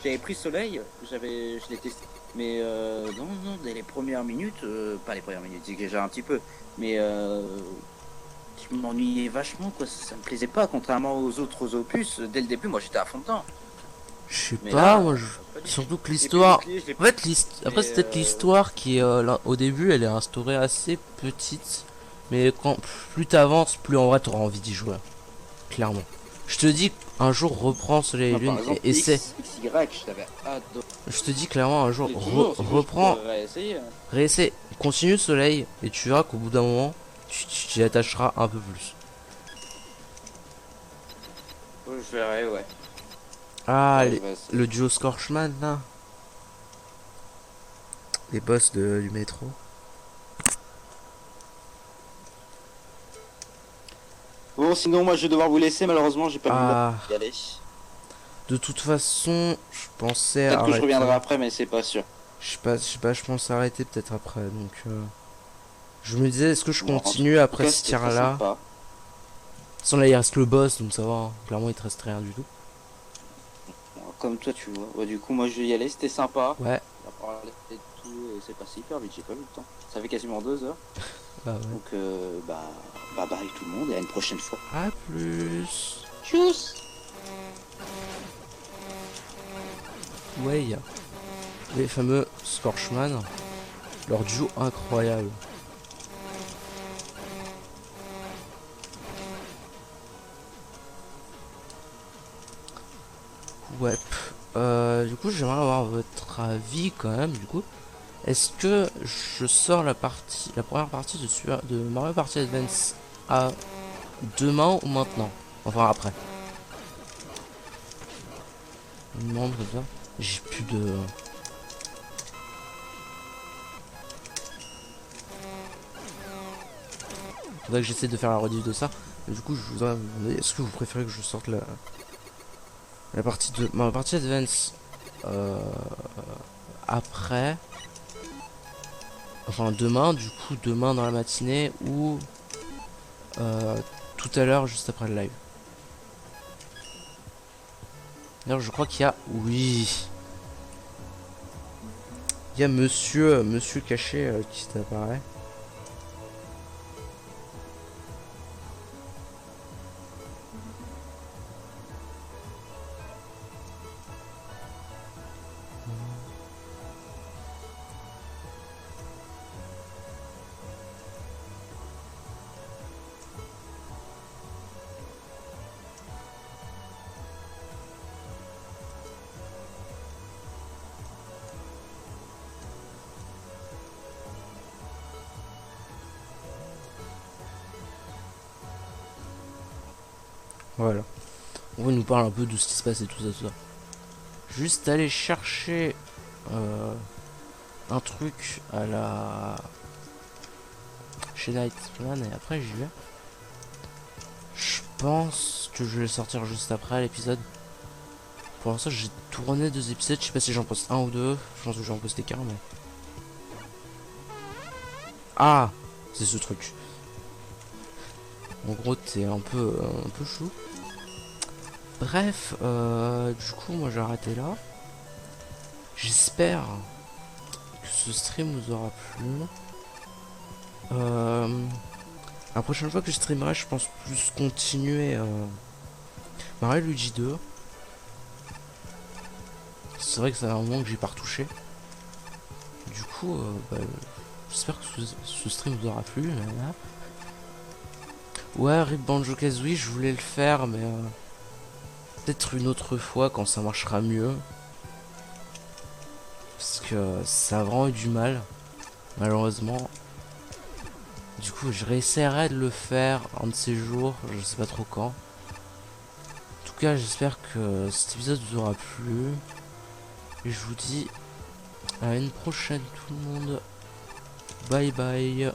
J'avais pris Soleil, je l'ai testé. Mais non, dès les premières minutes, pas les premières minutes, j'exagère un petit peu, mais je m'ennuyais vachement, quoi. Ça me plaisait pas, contrairement aux autres opus. Dès le début, moi j'étais à fond dedans. Je sais Mais pas, là, moi surtout que l'histoire. En fait, après, c'est peut-être mais, l'histoire qui là, au début, elle est instaurée assez petite. Mais quand plus t'avances, plus en vrai t'auras envie d'y jouer. Clairement. Je te dis, un jour reprends Soleil et Lune et essaie. Je te dis clairement, un jour reprends, réessaie, continue Soleil et tu verras qu'au bout d'un moment, tu t'y attacheras un peu plus. je verrai, ouais. Ah, Ouais, le duo Scorchman là. Les boss du métro. Bon, sinon, moi je vais devoir vous laisser, malheureusement, j'ai pas pu y aller. De toute façon, je pensais peut-être que je reviendrai après, mais c'est pas sûr. Je sais pas, je pense arrêter peut-être après. Donc, je me disais, est-ce que je continue après ce tir là? De toute façon, là il reste le boss, donc ça va. Hein. Clairement, il te reste rien du tout. Comme toi, tu vois. Ouais, du coup, moi je vais y aller, c'était sympa. Ouais. On a parlé de tout et c'est passé hyper vite, j'ai pas vu le temps. Ça fait quasiment 2 heures. Bah ouais. Donc, bye bye tout le monde et à une prochaine fois. À plus. Tchuss. Ouais, les fameux Scorchman, leur duo incroyable. Ouais, du coup j'aimerais avoir votre avis quand même, du coup. Est-ce que je sors la première partie de Mario Party Advance à demain ou maintenant? Enfin après. Je me demande comme ça. J'ai plus de... Faudrait que j'essaie de faire la rediff de ça. Et du coup, je voudrais vous demander, est-ce que vous préférez que je sorte la partie de Mario Party Advance après, enfin demain, du coup demain dans la matinée ou tout à l'heure juste après le live. D'ailleurs je crois qu'il y a, oui, il y a monsieur caché qui t'apparaît. Voilà. On nous parle un peu de ce qui se passe et tout ça, tout ça. Juste aller chercher un truc à la... chez Nightman et après j'y vais. Je pense que je vais sortir juste après l'épisode. Pour l'instant j'ai tourné 2 épisodes, je sais pas si j'en poste un ou deux. Je pense que j'en posté qu'un mais... Ah, c'est ce truc. En gros t'es un peu chou. Bref, du coup moi j'ai arrêté là. J'espère que ce stream vous aura plu. La prochaine fois que je streamerai, je pense plus continuer Mario Luigi 2. C'est vrai que c'est un moment que j'ai pas retouché. Du coup, j'espère que ce stream vous aura plu. Là. Ouais, Rip Banjo Kazooie, je voulais le faire, mais peut-être une autre fois quand ça marchera mieux. Parce que ça a vraiment eu du mal, malheureusement. Du coup, je réessayerai de le faire un de ces jours, je sais pas trop quand. En tout cas, j'espère que cet épisode vous aura plu. Et je vous dis à une prochaine tout le monde. Bye bye.